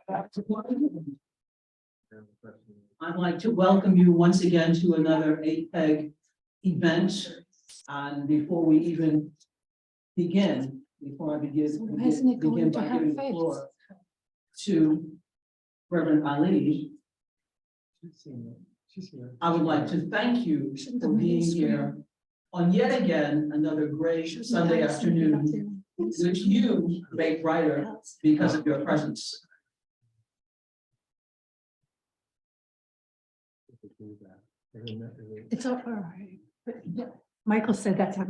I'd like to welcome you once again to another APEG event. And before we even begin, before I begin by giving the floor to Reverend Ali, I would like to thank you for being here on yet again another great Sunday afternoon, which you make brighter because of your presence. It's all right. But, yeah, Michael said that's how.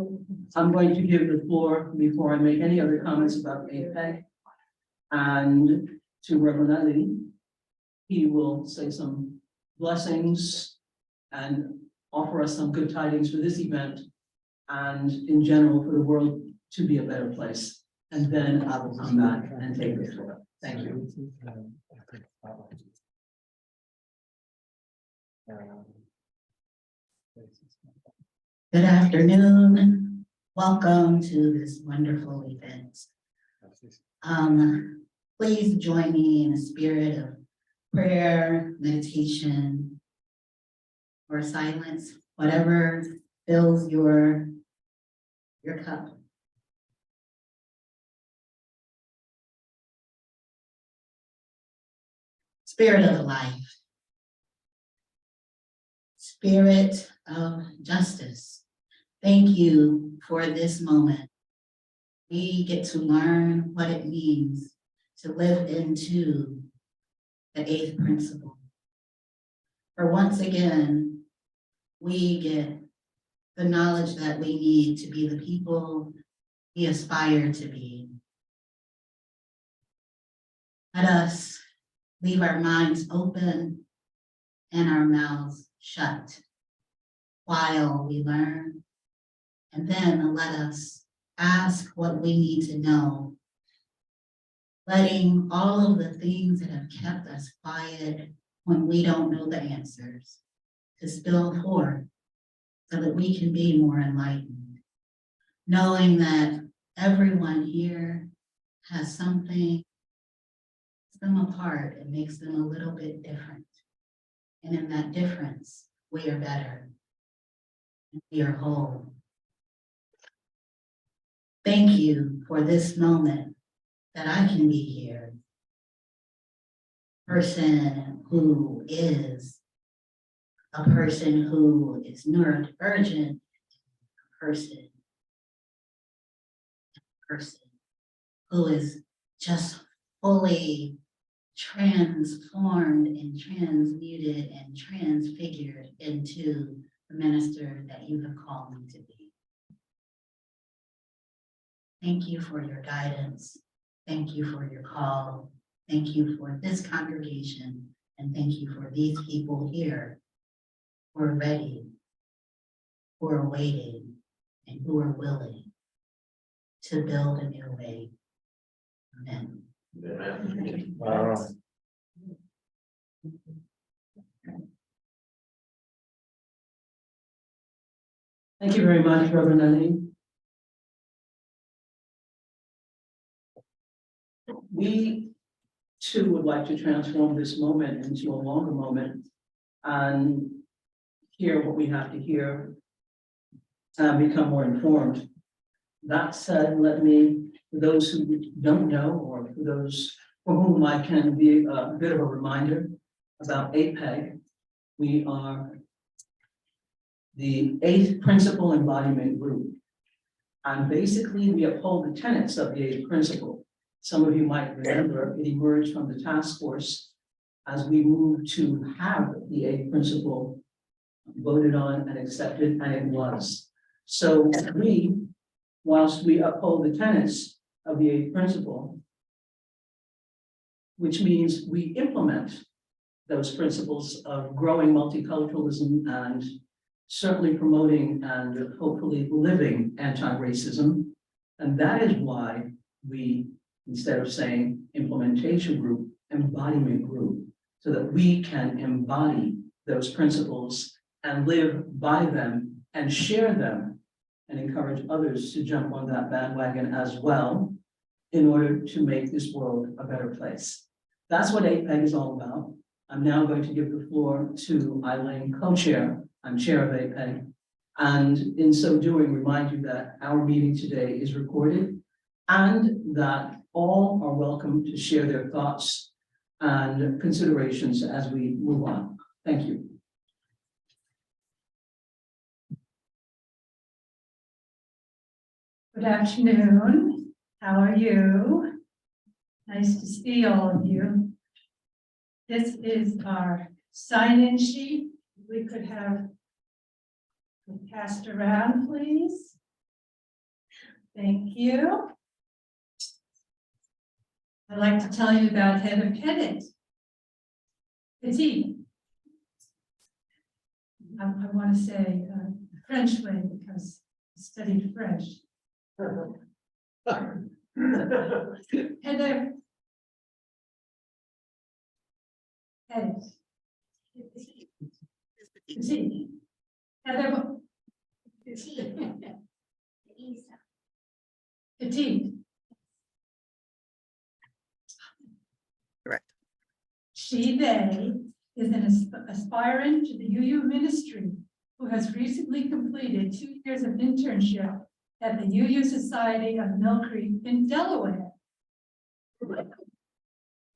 I'm going to give the floor before I make any other comments about APEC. And to Reverend Ali, he will say some blessings and offer us some good tidings for this event and in general for the world to be a better place. And then I will come back and take the floor. Thank you. Good afternoon. Welcome to this wonderful event. Please join me in a spirit of prayer, meditation, or silence, whatever fills your cup. Spirit of life, spirit of justice. Thank you for this moment. We get to learn what it means to live into the eighth principle. For once again, we get the knowledge that we need to be the people we aspire to be. Let us leave our minds open and our mouths shut while we learn, and then let us ask what we need to know, letting all of the things that have kept us quiet when we don't know the answers to spill forth so that we can be more enlightened, knowing that everyone here has something them apart and makes them a little bit different. And in that difference, we are better. We are whole. Thank you for this moment that I can be here. Person who is a person who is neurodivergent, person who is just fully transformed and transmuted and transfigured into the minister that you have called me to be. Thank you for your guidance. Thank you for your call. Thank you for this congregation. And thank you for these people here who are ready, who are waiting, and who are willing to build a new way. Amen. Thank you very much, Reverend Ali. We too would like to transform this moment into a longer moment and hear what we have to hear and become more informed. That said, let me, for those who don't know, or for those for whom I can be a bit of a reminder about APEG, we are the eighth principle embodiment group. And basically, we uphold the tenets of the eighth principle. Some of you might remember it emerged from the task force as we moved to have the eighth principle voted on and accepted, and it was. So we, whilst we uphold the tenets of the eighth principle, which means we implement those principles of growing multiculturalism and certainly promoting and hopefully living anti-racism. And that is why we, instead of saying implementation group, embodiment group, so that we can embody those principles and live by them and share them and encourage others to jump on that bandwagon as well in order to make this world a better place. That's what APEG is all about. I'm now going to give the floor to Eileen, co-chair. I'm chair of APEG. And in so doing, remind you that our meeting today is recorded and that all are welcome to share their thoughts and considerations as we move on. Thank you. Good afternoon. How are you? Nice to see all of you. This is our sign-in sheet. We could have it passed around, please. Thank you. I'd like to tell you about Heather Pettit. Petit. I want to say French way because I studied French. Heather. Pettit. Petit. Heather. Petit. Correct. She, they, is an aspirant to the UU ministry who has recently completed 2 years of internship at the UU Society of Mill Creek in Delaware.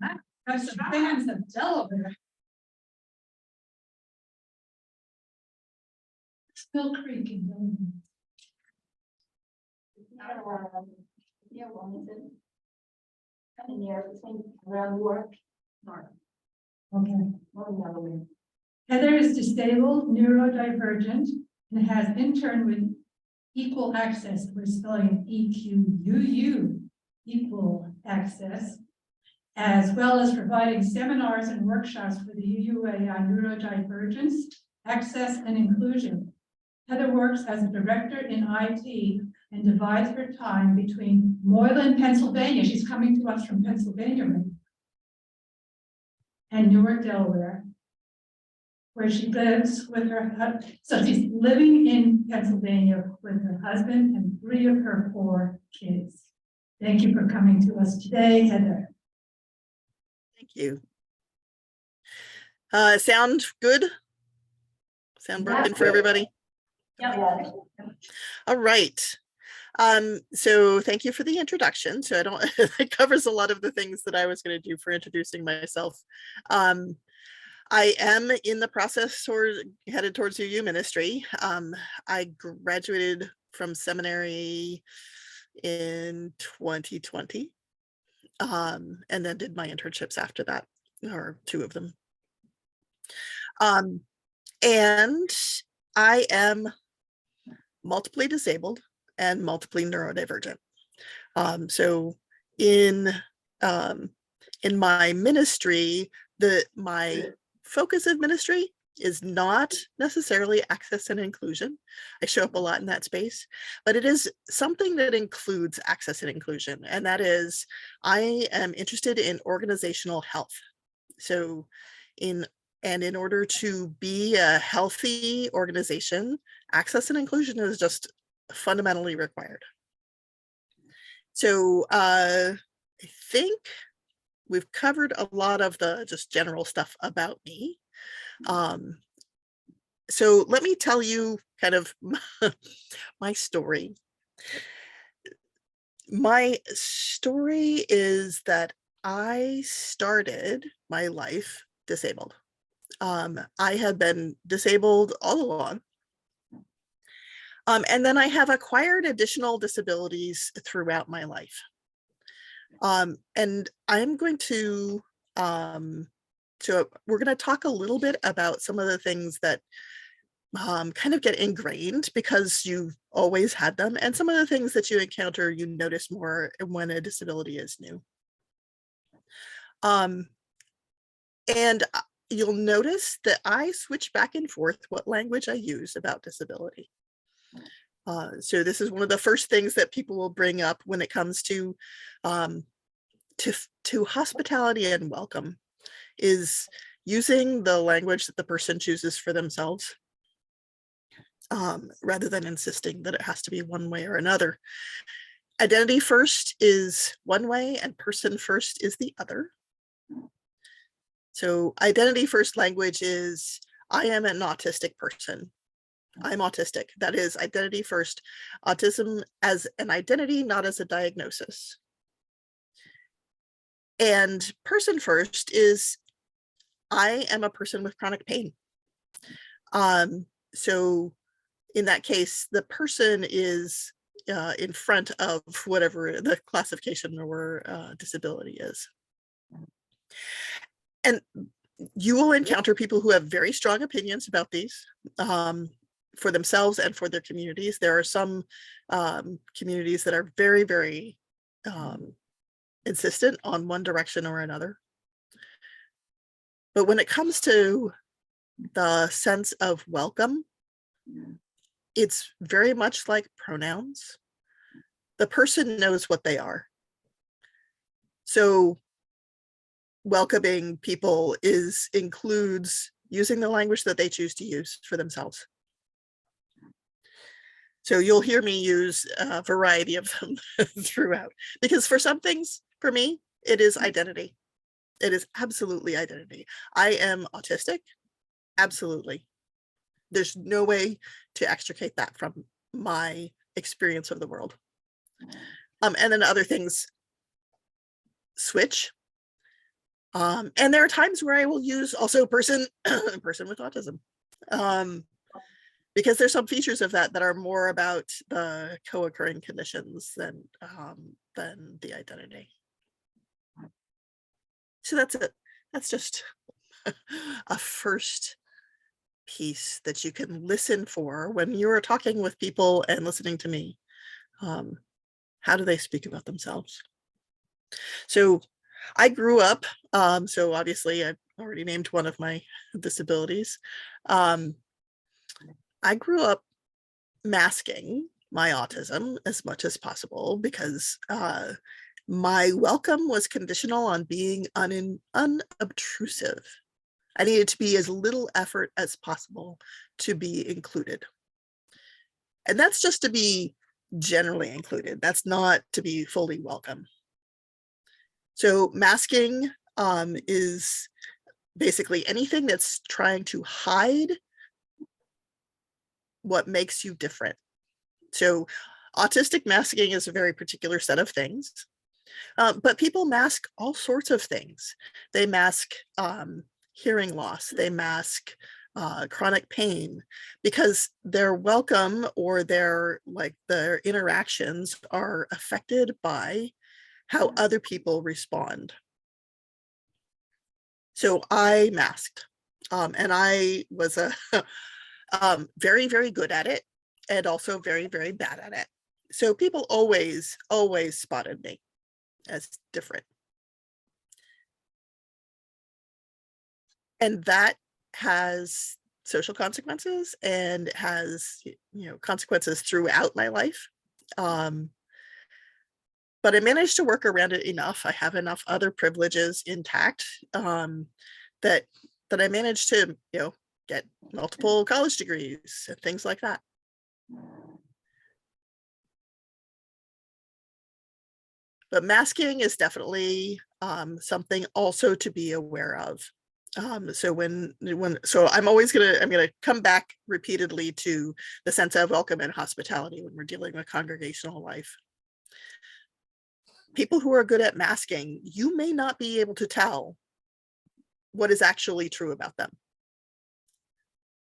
I have some fans of Delaware. Mill Creek in Delaware. Yeah, Wilmington. And near between around York. North. Okay. Well, Heather is disabled, neurodivergent, and has interned with EqUUal Access. We're spelling EqUUal, EqUUal Access, as well as providing seminars and workshops for the UUA on neurodivergence, access, and inclusion. Heather works as a director in IT and divides her time between Moylan, Pennsylvania. She's coming to us from Pennsylvania, right? And Newark, Delaware, where she lives with her husband. So she's living in Pennsylvania with her husband and 3 of her 4 kids. Thank you for coming to us today, Heather. Thank you. Sound good? Sound working for everybody? Yeah. All right. So thank you for the introduction. So it covers a lot of the things that I was going to do for introducing myself. I am in the process or headed towards UU ministry. I graduated from seminary in 2020, and then did my internships after that, or 2 of them. And I am multiply disabled and multiply neurodivergent. So in my ministry, my focus of ministry is not necessarily access and inclusion. I show up a lot in that space, but it is something that includes access and inclusion. And that is, I am interested in organizational health. So in order to be a healthy organization, access and inclusion is just fundamentally required. So I think we've covered a lot of the just general stuff about me. So let me tell you kind of my story. My story is that I started my life disabled. I have been disabled all along. And then I have acquired additional disabilities throughout my life. And I'm going to, so we're going to talk a little bit about some of the things that kind of get ingrained because you've always had them, and some of the things that you encounter, you notice more when a disability is new. And you'll notice that I switch back and forth what language I use about disability. So this is one of the first things that people will bring up when it comes to hospitality and welcome, is using the language that the person chooses for themselves, rather than insisting that it has to be one way or another. Identity first is one way and person first is the other. So identity first language is, I am an autistic person. I'm autistic. That is identity first. Autism as an identity, not as a diagnosis. And person first is, I am a person with chronic pain. So in that case, the person is in front of whatever the classification or disability is. And you will encounter people who have very strong opinions about these for themselves and for their communities. There are some communities that are very, very insistent on one direction or another. But when it comes to the sense of welcome, it's very much like pronouns. The person knows what they are. So welcoming people includes using the language that they choose to use for themselves. So you'll hear me use a variety of them throughout, because for some things, for me, it is identity. It is absolutely identity. I am autistic. Absolutely. There's no way to extricate that from my experience of the world. And then other things switch. And there are times where I will use also person with autism. Because there's some features of that are more about the co-occurring conditions than the identity. So that's it. That's just a first piece that you can listen for when you're talking with people and listening to me. How do they speak about themselves? So I grew up, so obviously I've already named one of my disabilities. I grew up masking my autism as much as possible because my welcome was conditional on being unobtrusive. I needed to be as little effort as possible to be included. And that's just to be generally included. That's not to be fully welcome. So masking is basically anything that's trying to hide what makes you different. So autistic masking is a very particular set of things, but people mask all sorts of things. They mask hearing loss, they mask chronic pain, because their welcome or their interactions are affected by how other people respond. So I masked, and I was very, very good at it, and also very, very bad at it. So people always spotted me as different. And that has social consequences and has, consequences throughout my life. But I managed to work around it enough. I have enough other privileges intact that I managed to, get multiple college degrees and things like that. But masking is definitely something also to be aware of. So I'm gonna come back repeatedly to the sense of welcome and hospitality when we're dealing with congregational life. People who are good at masking, you may not be able to tell what is actually true about them.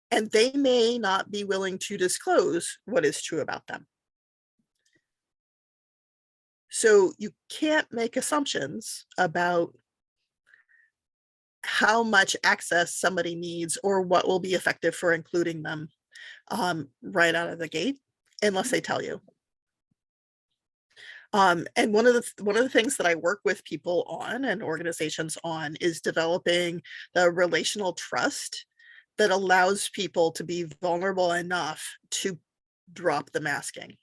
And they may not be willing to disclose what is true about them. So you can't make assumptions about how much access somebody needs or what will be effective for including them right out of the gate, unless they tell you. And one of the things that I work with people on and organizations on is developing the relational trust that allows people to be vulnerable enough to drop the masking,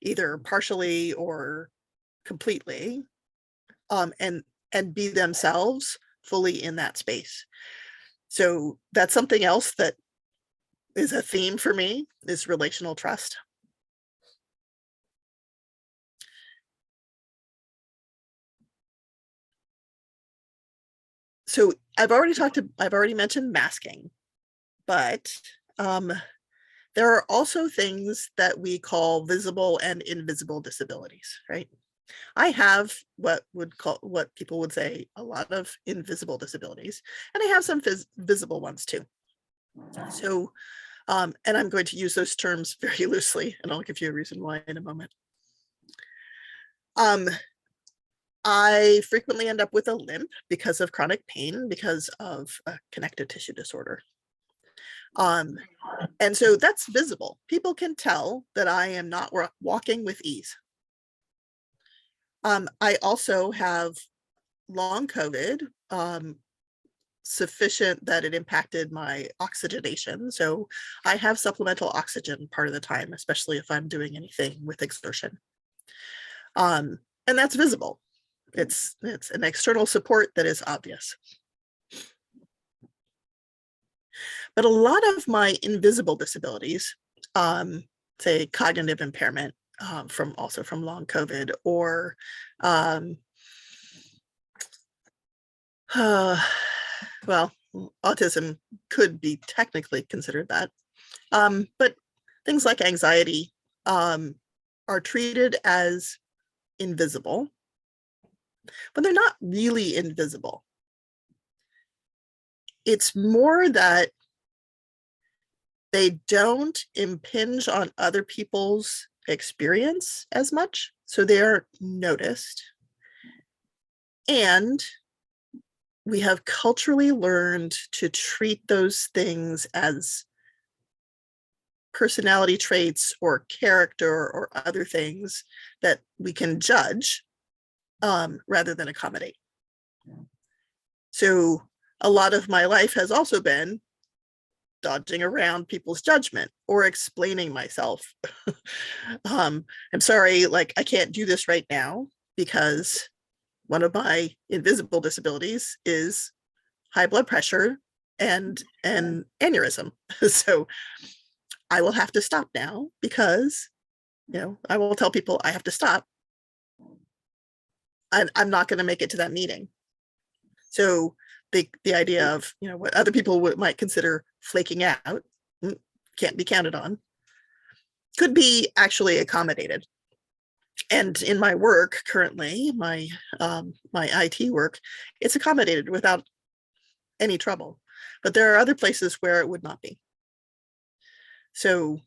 either partially or completely, and be themselves fully in that space. So that's something else that is a theme for me, is relational trust. So I've already mentioned masking, but there are also things that we call visible and invisible disabilities, right? I have what people would say a lot of invisible disabilities, and I have some visible ones too. So, and I'm going to use those terms very loosely, and I'll give you a reason why in a moment. I frequently end up with a limp because of chronic pain, because of a connective tissue disorder. And so that's visible. People can tell that I am not walking with ease. I also have long COVID, sufficient that it impacted my oxygenation. So I have supplemental oxygen part of the time, especially if I'm doing anything with exertion. And that's visible. It's an external support that is obvious. But a lot of my invisible disabilities, say cognitive impairment, from long COVID, or well, autism could be technically considered that. But things like anxiety are treated as invisible, but they're not really invisible. It's more that they don't impinge on other people's experience as much, so they're noticed. And we have culturally learned to treat those things as personality traits or character or other things that we can judge rather than accommodate. So a lot of my life has also been dodging around people's judgment or explaining myself. I'm sorry, like I can't do this right now because one of my invisible disabilities is high blood pressure and an aneurysm. So I will have to stop now because, I will tell people I have to stop. I'm not going to make it to that meeting. So the idea of, what other people might consider flaking out, can't be counted on, could be actually accommodated. And in my work currently, my IT work, it's accommodated without any trouble. But there are other places where it would not be. So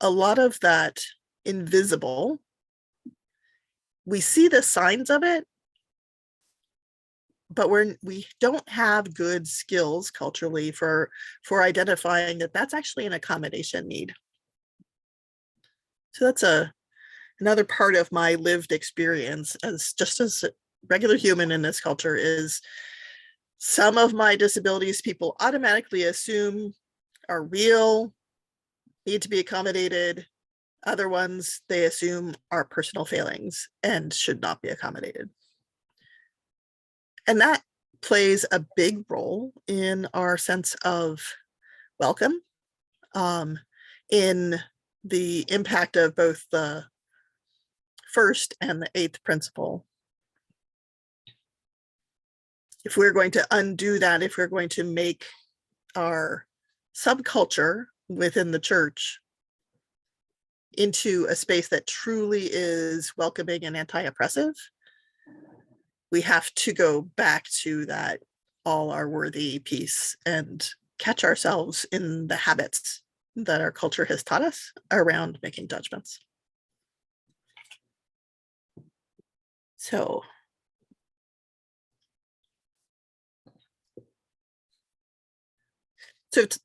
a lot of that invisible, we see the signs of it, but we don't have good skills culturally for identifying that that's actually an accommodation need. So that's another part of my lived experience as a regular human in this culture is some of my disabilities people automatically assume are real, need to be accommodated. Other ones they assume are personal failings and should not be accommodated. And that plays a big role in our sense of welcome, in the impact of both the first and the eighth principle. If we're going to undo that, if we're going to make our subculture within the church into a space that truly is welcoming and anti-oppressive, we have to go back to that all are worthy piece and catch ourselves in the habits that our culture has taught us around making judgments. So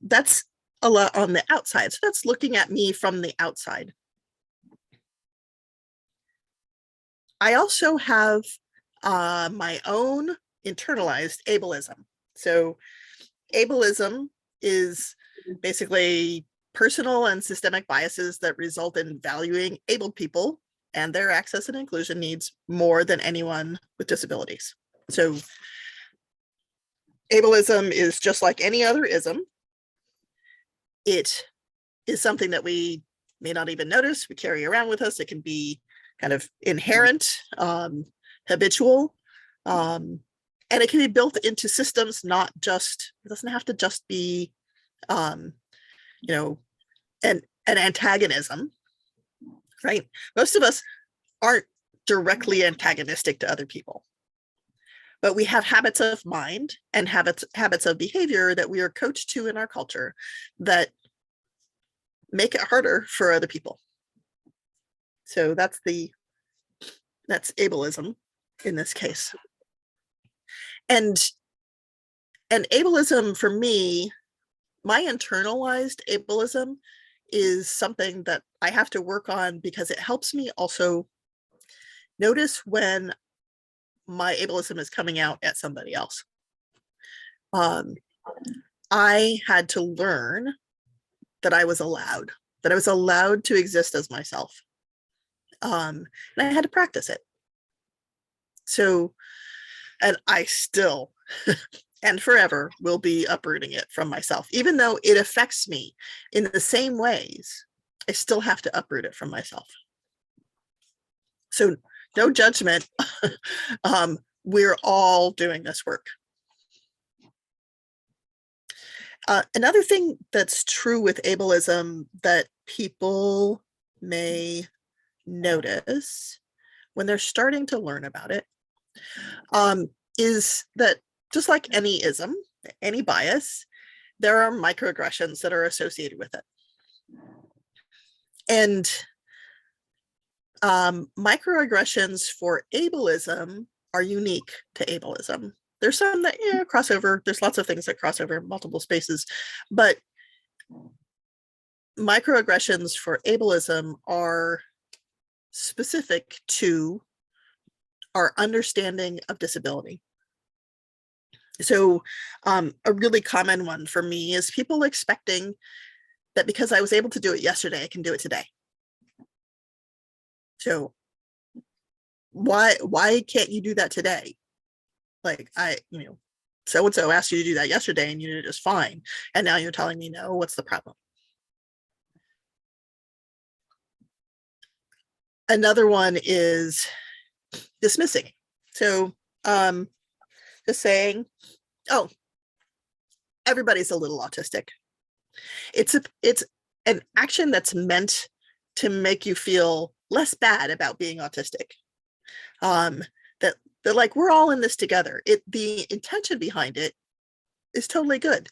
that's a lot on the outside. So that's looking at me from the outside. I also have my own internalized ableism. So ableism is basically personal and systemic biases that result in valuing abled people and their access and inclusion needs more than anyone with disabilities. So ableism is just like any other ism. It is something that we may not even notice, we carry around with us. It can be kind of inherent, habitual. And it can be built into systems, not just, it doesn't have to just be, you know, an antagonism, right? Most of us aren't directly antagonistic to other people, but we have habits of mind and habits of behavior that we are coached to in our culture that make it harder for other people. So that's ableism in this case. And ableism for me, my internalized ableism is something that I have to work on because it helps me also notice when my ableism is coming out at somebody else. I had to learn that I was allowed to exist as myself. And I had to practice it. So, and I still and forever will be uprooting it from myself, even though it affects me in the same ways. I still have to uproot it from myself. So no judgment. We're all doing this work. Another thing that's true with ableism that people may notice when they're starting to learn about it is that just like any ism, any bias, there are microaggressions that are associated with it. And microaggressions for ableism are unique to ableism. There's some that cross over. There's lots of things that cross over multiple spaces, but microaggressions for ableism are specific to our understanding of disability. So a really common one for me is people expecting that because I was able to do it yesterday, I can do it today. So why can't you do that today? Like so-and-so asked you to do that yesterday and you did it just fine. And now you're telling me no, what's the problem? Another one is dismissing. So just saying, oh, everybody's a little autistic. It's an action that's meant to make you feel less bad about being autistic. That like we're all in this together. The intention behind it is totally good.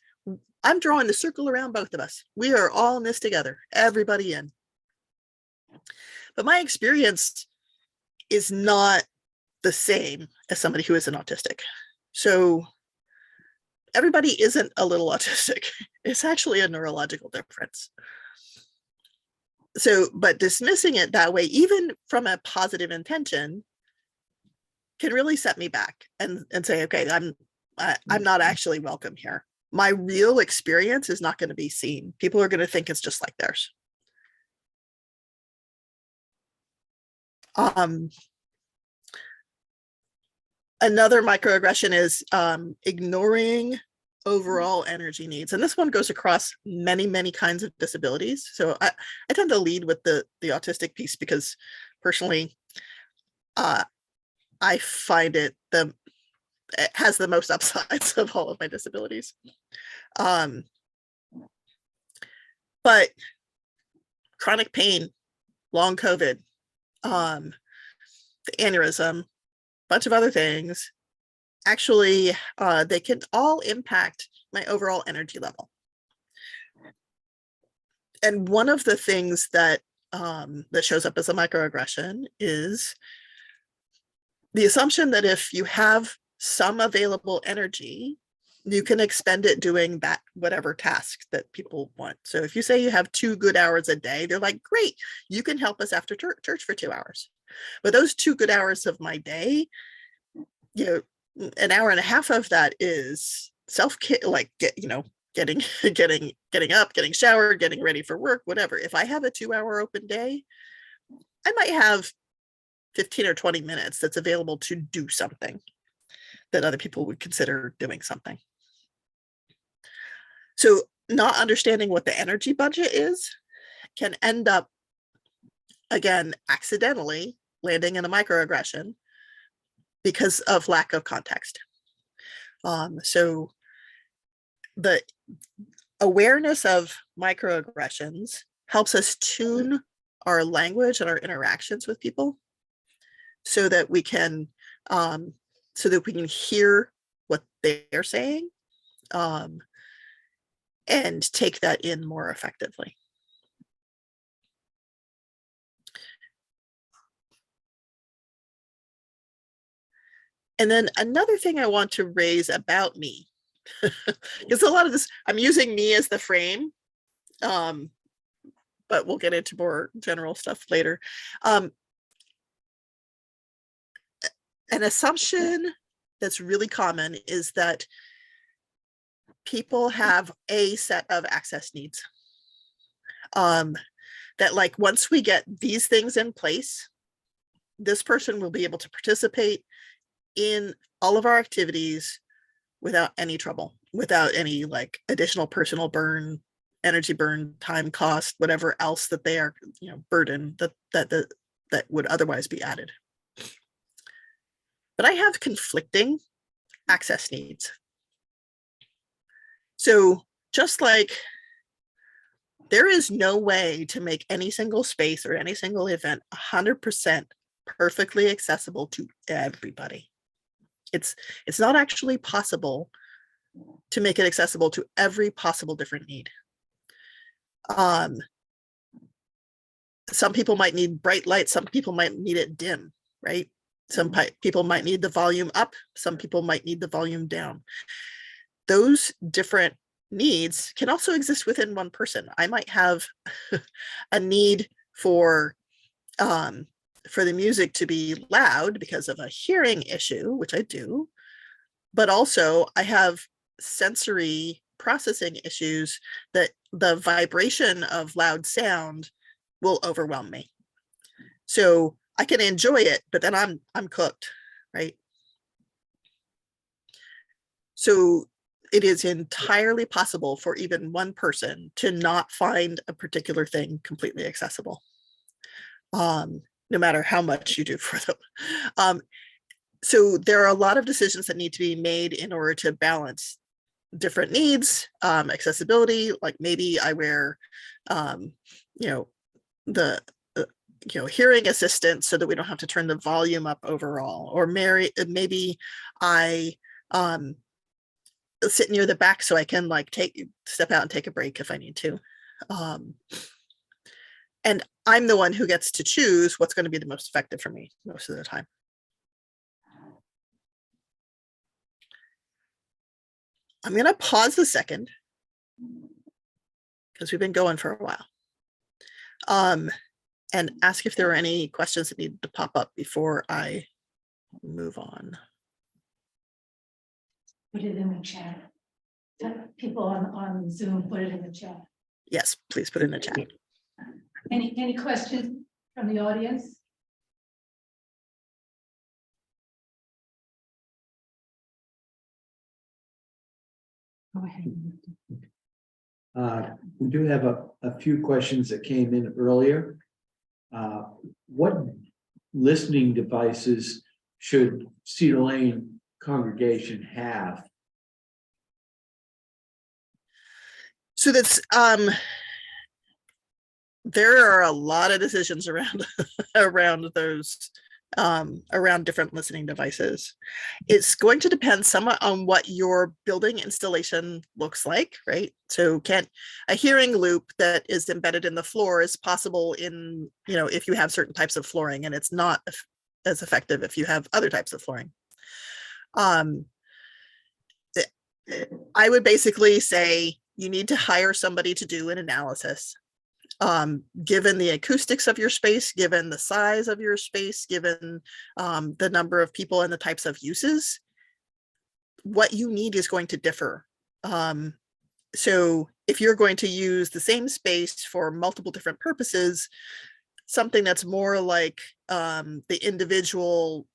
I'm drawing the circle around both of us. We are all in this together, everybody in. But my experience is not the same as somebody who isn't autistic. So everybody isn't a little autistic. It's actually a neurological difference. So, but dismissing it that way, even from a positive intention, can really set me back and say, okay, I'm not actually welcome here. My real experience is not going to be seen. People are going to think it's just like theirs. Another microaggression is ignoring overall energy needs. And this one goes across many, many kinds of disabilities. So I tend to lead with the autistic piece because personally, I find it has the most upsides of all of my disabilities. But chronic pain, long COVID, the aneurysm, bunch of other things, actually, they can all impact my overall energy level. And one of the things that that shows up as a microaggression is the assumption that if you have some available energy, you can expend it doing that whatever task that people want. So if you say you have 2 good hours a day, they're like, great, you can help us after church for 2 hours. But those 2 good hours of my day, an hour and a half of that is self-care, like getting up, getting showered, getting ready for work, whatever. If I have a 2-hour open day, I might have 15 or 20 minutes that's available to do something that other people would consider doing something. So not understanding what the energy budget is can end up, again, accidentally landing in a microaggression because of lack of context. So the awareness of microaggressions helps us tune our language and our interactions with people so that we can hear what they're saying and take that in more effectively. And then another thing I want to raise about me, because a lot of this, I'm using me as the frame, but we'll get into more general stuff later. An assumption that's really common is that people have a set of access needs. That like once we get these things in place, this person will be able to participate in all of our activities without any trouble, without any like additional personal burn, energy burn, time cost, whatever else that they are, burden that would otherwise be added. But I have conflicting access needs. So just like there is no way to make any single space or any single event 100% perfectly accessible to everybody. It's not actually possible to make it accessible to every possible different need. Some people might need bright lights, some people might need it dim, right? Some people might need the volume up, some people might need the volume down. Those different needs can also exist within one person. I might have a need for the music to be loud because of a hearing issue, which I do, but also I have sensory processing issues that the vibration of loud sound will overwhelm me. So I can enjoy it, but then I'm cooked, right? So it is entirely possible for even one person to not find a particular thing completely accessible. No matter how much you do for them. So there are a lot of decisions that need to be made in order to balance different needs, accessibility, like maybe I wear, the hearing assistance so that we don't have to turn the volume up overall, or maybe I sit near the back so I can like step out and take a break if I need to. And I'm the one who gets to choose what's going to be the most effective for me most of the time. I'm going to pause a second because we've been going for a while. And ask if there are any questions that need to pop up before I move on. Put it in the chat. People on Zoom, put it in the chat. Yes, please put it in the chat. Any questions from the audience? Go ahead. We do have a few questions that came in earlier. What listening devices should Cedar Lane congregation have? So that's there are a lot of decisions around those around different listening devices. It's going to depend somewhat on what your building installation looks like, right? So a hearing loop that is embedded in the floor is possible in, if you have certain types of flooring, and it's not as effective if you have other types of flooring. I would basically say you need to hire somebody to do an analysis. Given the acoustics of your space, given the size of your space, given the number of people and the types of uses, what you need is going to differ. So if you're going to use the same space for multiple different purposes, something that's more like the individual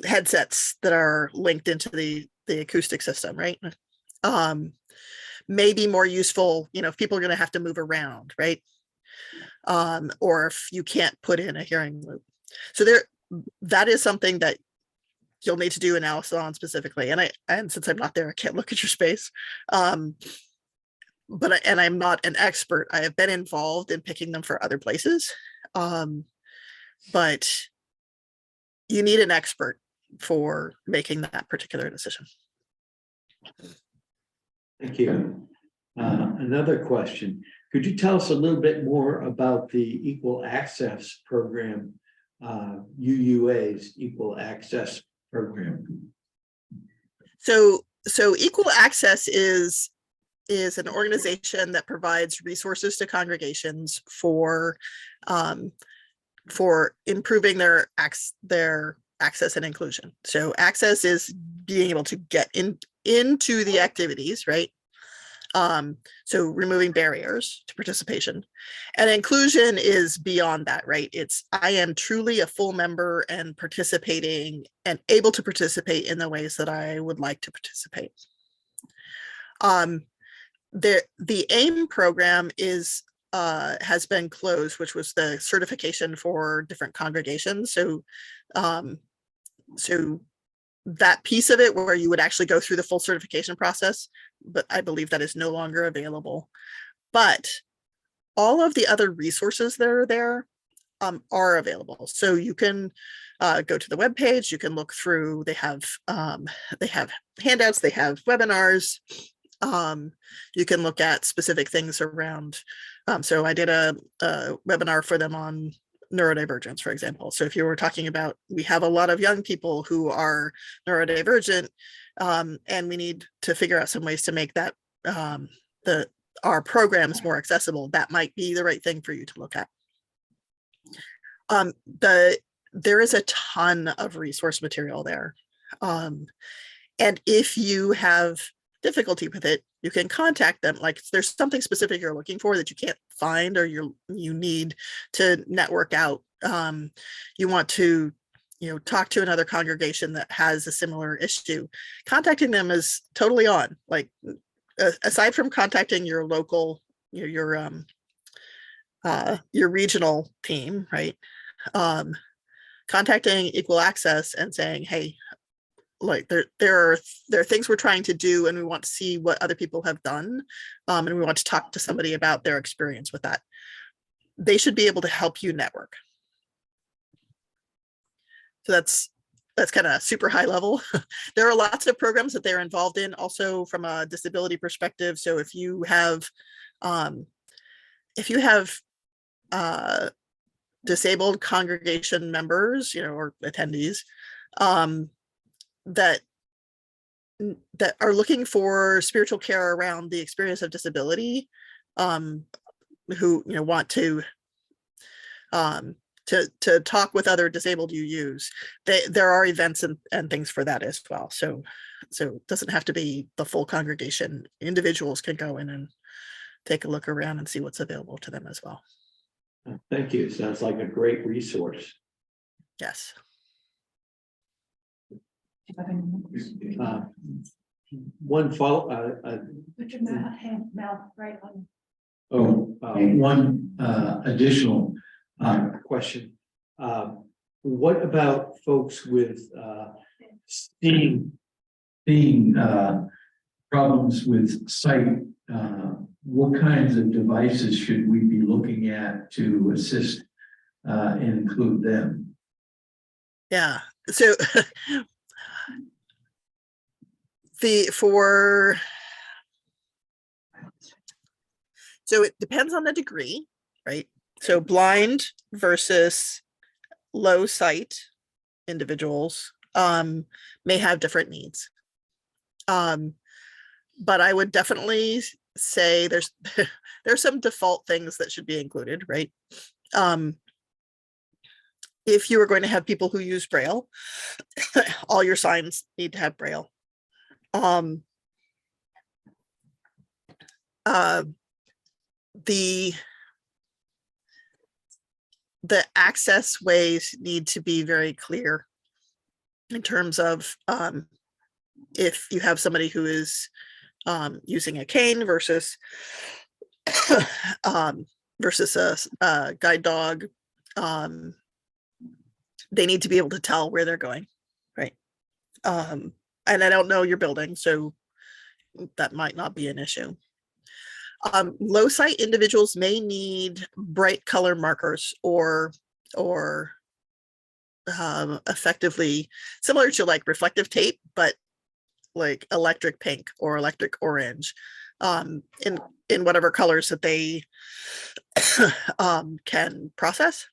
headsets that are linked into the acoustic system, right? May be more useful, if people are going to have to move around, right? Or if you can't put in a hearing loop. So that is something that you'll need to do analysis on specifically. And since I'm not there, I can't look at your space. And I'm not an expert. I have been involved in picking them for other places. But you need an expert for making that particular decision. Thank you. Another question. Could you tell us a little bit more about the Equal Access Program, UUA's Equal Access Program? So EqUUal Access is an organization that provides resources to congregations for improving their access and inclusion. So access is being able to get into the activities, right? So removing barriers to participation, and inclusion is beyond that, right? It's I am truly a full member and participating and able to participate in the ways that I would like to participate. The AIM program has been closed, which was the certification for different congregations. So that piece of it where you would actually go through the full certification process, but I believe that is no longer available. But all of the other resources that are there are available. So you can go to the webpage, you can look through, they have handouts, they have webinars. You can look at specific things around. So I did a webinar for them on neurodivergence, for example. So if you were talking about, we have a lot of young people who are neurodivergent, and we need to figure out some ways to make that our programs more accessible, that might be the right thing for you to look at. There is a ton of resource material there. And if you have difficulty with it, you can contact them. Like if there's something specific you're looking for that you can't find, or you need to network out, you want to talk to another congregation that has a similar issue, contacting them is totally on. Like aside from contacting your local, your regional team, right? Contacting EqUUal Access and saying, hey, like there are things we're trying to do, and we want to see what other people have done, and we want to talk to somebody about their experience with that. They should be able to help you network. So that's kind of super high level. There are lots of programs that they're involved in also from a disability perspective. So if you have disabled congregation members, or attendees, that are looking for spiritual care around the experience of disability, who want to talk with other disabled UUs, there are events and things for that as well. So it doesn't have to be the full congregation. Individuals can go in and take a look around and see what's available to them as well. Thank you. Sounds like a great resource. Yes. One follow. Put your mouth right on. One additional question. What about folks with seeing problems with sight? What kinds of devices should we be looking at to assist and include them? Yeah. So so it depends on the degree, right? So blind versus low sight individuals may have different needs. But I would definitely say there's some default things that should be included, right? If you are going to have people who use Braille, all your signs need to have Braille. The access ways need to be very clear in terms of if you have somebody who is using a cane versus versus a guide dog, they need to be able to tell where they're going, right? And I don't know your building, so that might not be an issue. Low sight individuals may need bright color markers or effectively similar to like reflective tape, but like electric pink or electric orange, in whatever colors that they can process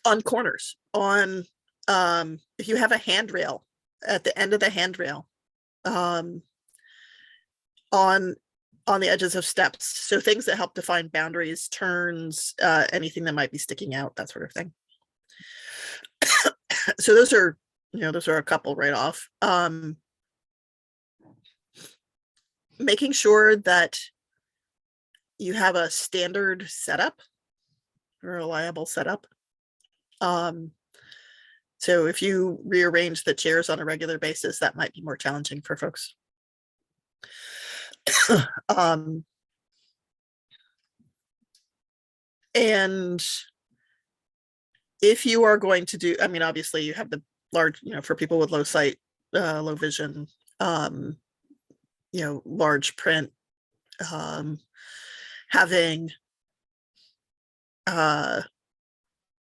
on corners, on if you have a handrail at the end of the handrail, on the edges of steps, so things that help define boundaries, turns, anything that might be sticking out, that sort of thing. So those are, those are a couple right off. Making sure that you have a standard setup, a reliable setup. So if you rearrange the chairs on a regular basis, that might be more challenging for folks. And if you are going to do, I mean, obviously you have the large, for people with low sight, low vision, large print, having an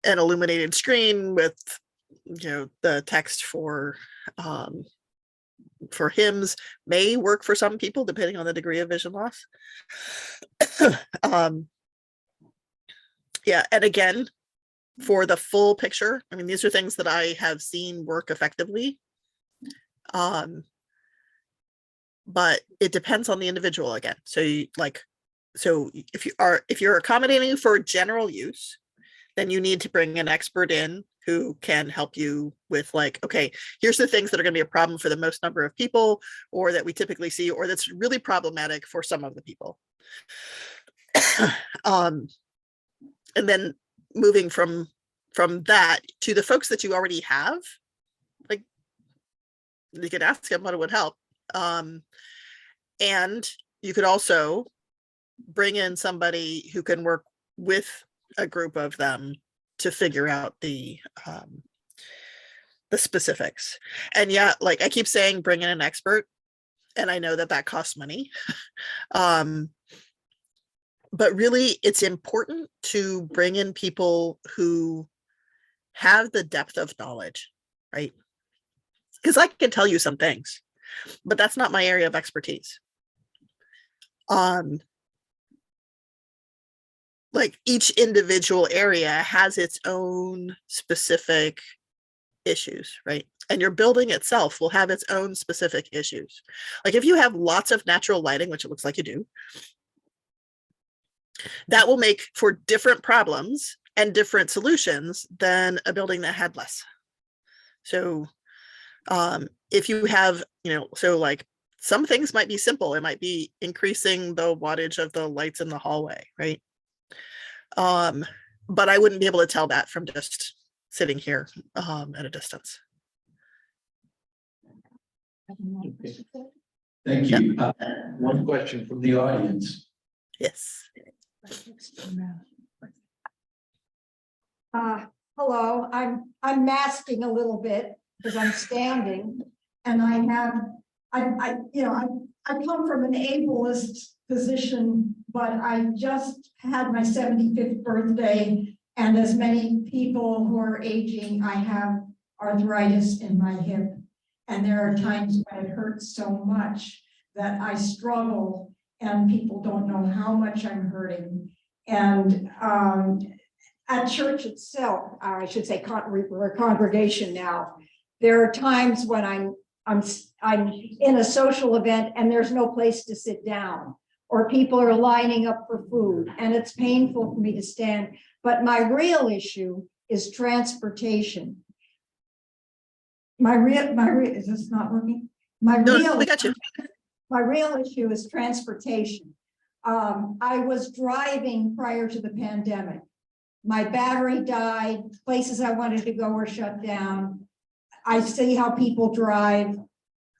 illuminated screen with, the text for hymns may work for some people, depending on the degree of vision loss. Yeah, and again, for the full picture, I mean, these are things that I have seen work effectively. But it depends on the individual again. So if you're accommodating for general use, then you need to bring an expert in who can help you with like, okay, here's the things that are going to be a problem for the most number of people, or that we typically see, or that's really problematic for some of the people. And then moving from that to the folks that you already have, like you could ask them what it would help. And you could also bring in somebody who can work with a group of them to figure out the specifics. And yeah, like I keep saying, bring in an expert, and I know that costs money. But really, it's important to bring in people who have the depth of knowledge, right? Because I can tell you some things, but that's not my area of expertise. Like each individual area has its own specific issues, right? And your building itself will have its own specific issues. Like if you have lots of natural lighting, which it looks like you do, that will make for different problems and different solutions than a building that had less. So if you have, so like some things might be simple. It might be increasing the wattage of the lights in the hallway, right? But I wouldn't be able to tell that from just sitting here at a distance. Okay. Thank you. One question from the audience. Yes. Hello, I'm masking a little bit because I'm standing, and I come from an ableist position, but I just had my 75th birthday, and as many people who are aging, I have arthritis in my hip, and there are times when it hurts so much that I struggle, and people don't know how much I'm hurting. And at church itself, I should say, we're a congregation now. There are times when I'm in a social event and there's no place to sit down, or people are lining up for food, and it's painful for me to stand. But my real issue is transportation. Is this not working? My real issue is transportation. I was driving prior to the pandemic. My battery died. Places I wanted to go were shut down. I see how people drive.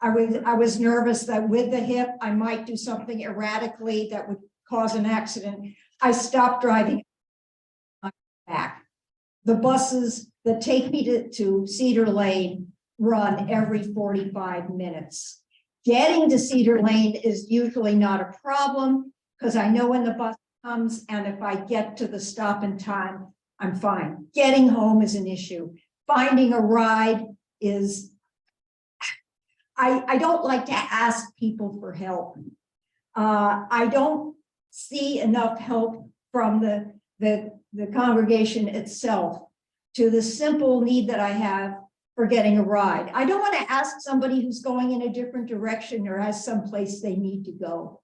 I was nervous that with the hip, I might do something erratically that would cause an accident. I stopped driving back. The buses that take me to Cedar Lane run every 45 minutes. Getting to Cedar Lane is usually not a problem because I know when the bus comes, and if I get to the stop in time, I'm fine. Getting home is an issue. Finding a ride is, I don't like to ask people for help. I don't see enough help from the congregation itself to the simple need that I have for getting a ride. I don't want to ask somebody who's going in a different direction or has someplace they need to go.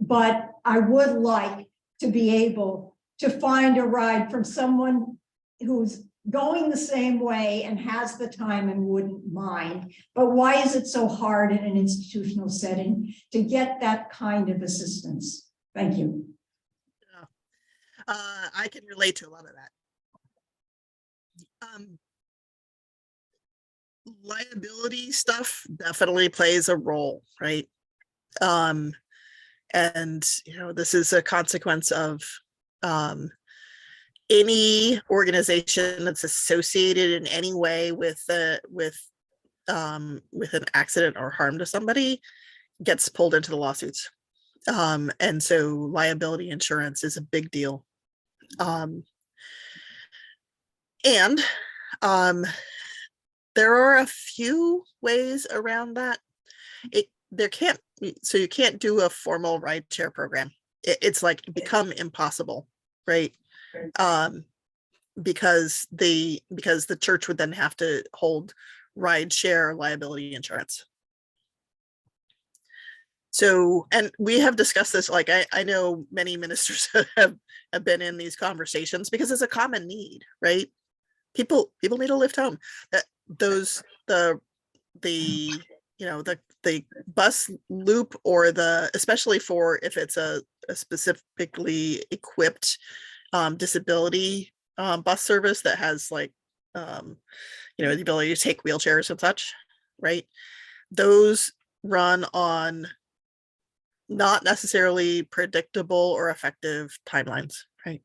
But I would like to be able to find a ride from someone who's going the same way and has the time and wouldn't mind. But why is it so hard in an institutional setting to get that kind of assistance? Thank you. I can relate to a lot of that. Liability stuff definitely plays a role, right? And this is a consequence of any organization that's associated in any way with an accident or harm to somebody gets pulled into the lawsuits. And so liability insurance is a big deal. And there are a few ways around that. You can't do a formal rideshare program. It's like become impossible, right? Because the church would then have to hold rideshare liability insurance. So, and we have discussed this, like I know many ministers have been in these conversations because it's a common need, right? People need to lift home. The bus loop, or especially for if it's a specifically equipped disability bus service that has the ability to take wheelchairs and such, right? Those run on not necessarily predictable or effective timelines, right?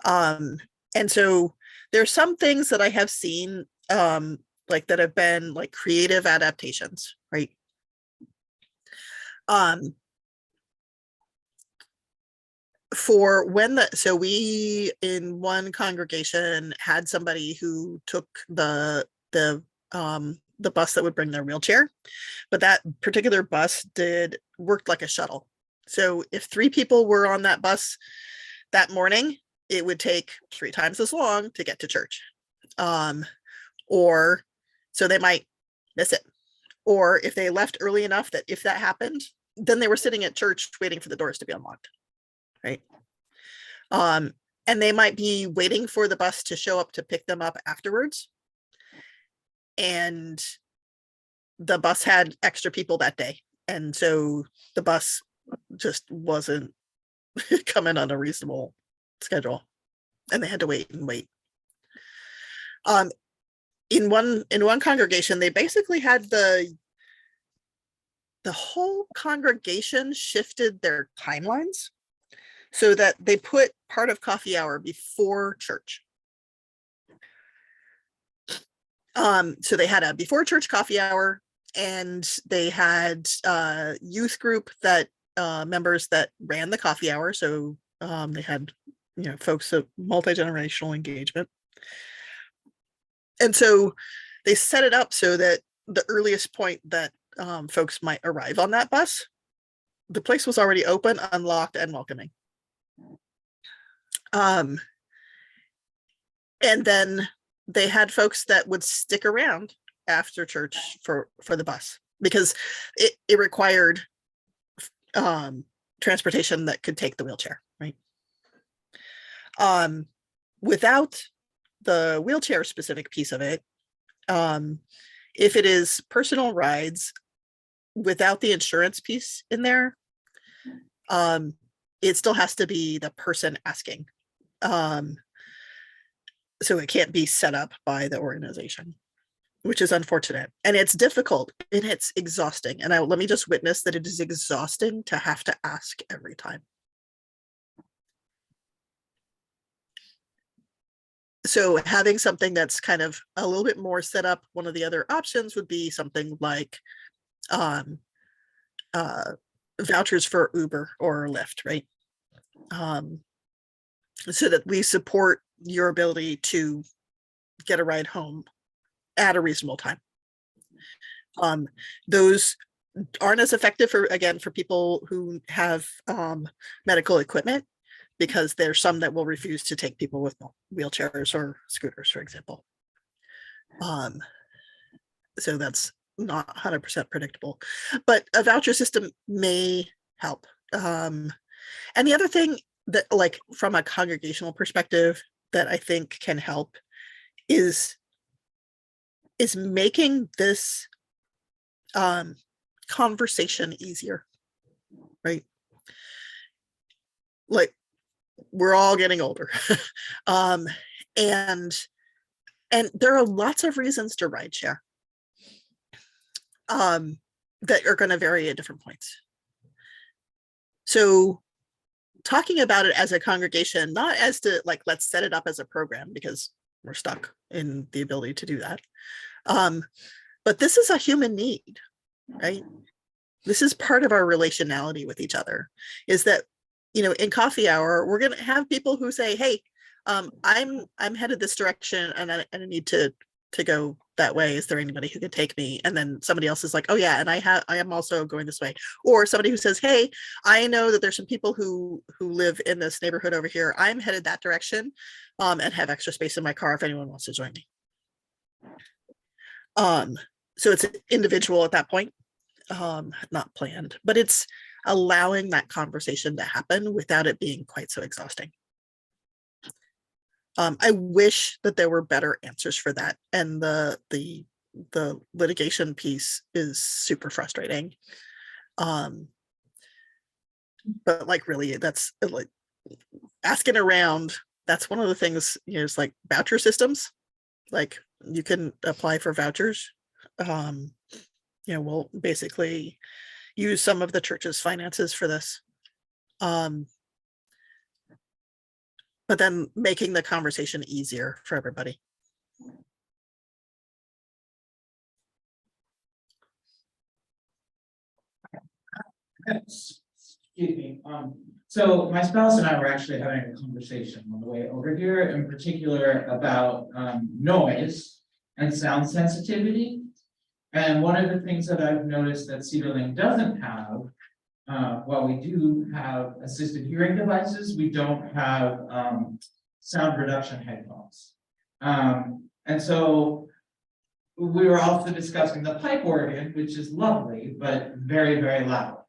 And so there's some things that I have seen that have been like creative adaptations, right? So we in one congregation had somebody who took the bus that would bring their wheelchair, but that particular bus worked like a shuttle. So if 3 people were on that bus that morning, it would take 3 times as long to get to church. Or so they might miss it. Or if they left early enough that if that happened, then they were sitting at church waiting for the doors to be unlocked, right? And they might be waiting for the bus to show up to pick them up afterwards. And the bus had extra people that day. And so the bus just wasn't coming on a reasonable schedule. And they had to wait and wait. In one congregation, they basically had the whole congregation shifted their timelines so that they put part of coffee hour before church. So they had a before church coffee hour, and they had a youth group that members that ran the coffee hour. So they had folks of multi-generational engagement. And so they set it up so that the earliest point that folks might arrive on that bus, the place was already open, unlocked, and welcoming. And then they had folks that would stick around after church for the bus, because it required transportation that could take the wheelchair, right? Without the wheelchair specific piece of it, if it is personal rides without the insurance piece in there, it still has to be the person asking. So it can't be set up by the organization, which is unfortunate. And it's difficult and it's exhausting. And let me just witness that it is exhausting to have to ask every time. So having something that's kind of a little bit more set up, one of the other options would be something like um, vouchers for Uber or Lyft, right? So that we support your ability to get a ride home at a reasonable time. Those aren't as effective for, again, for people who have medical equipment, because there's some that will refuse to take people with wheelchairs or scooters, for example. So that's not 100% predictable, but a voucher system may help. And the other thing that, like, from a congregational perspective, that I think can help is making this conversation easier, right? Like, we're all getting older. And there are lots of reasons to ride share that are going to vary at different points. So talking about it as a congregation, not as to like, let's set it up as a program, because we're stuck in the ability to do that. But this is a human need, right? This is part of our relationality with each other, is that, you know, in coffee hour, we're going to have people who say, hey, I'm headed this direction and I need to go that way. Is there anybody who can take me? And then somebody else is like, oh yeah, and I am also going this way. Or somebody who says, hey, I know that there's some people who live in this neighborhood over here. I'm headed that direction and have extra space in my car if anyone wants to join me. So it's individual at that point, not planned, but it's allowing that conversation to happen without it being quite so exhausting. I wish that there were better answers for that, and the litigation piece is super frustrating. But like, really, that's like asking around. That's one of the things, you know, it's like voucher systems. Like, you can apply for vouchers. You know, we'll basically use some of the church's finances for this. But then making the conversation easier for everybody. Excuse me. So my spouse and I were actually having a conversation on the way over here, in particular about noise and sound sensitivity. And one of the things that I've noticed that Cedarling doesn't have, while we do have assisted hearing devices, we don't have sound reduction headphones. And so we were also discussing the pipe organ, which is lovely, but very, very loud.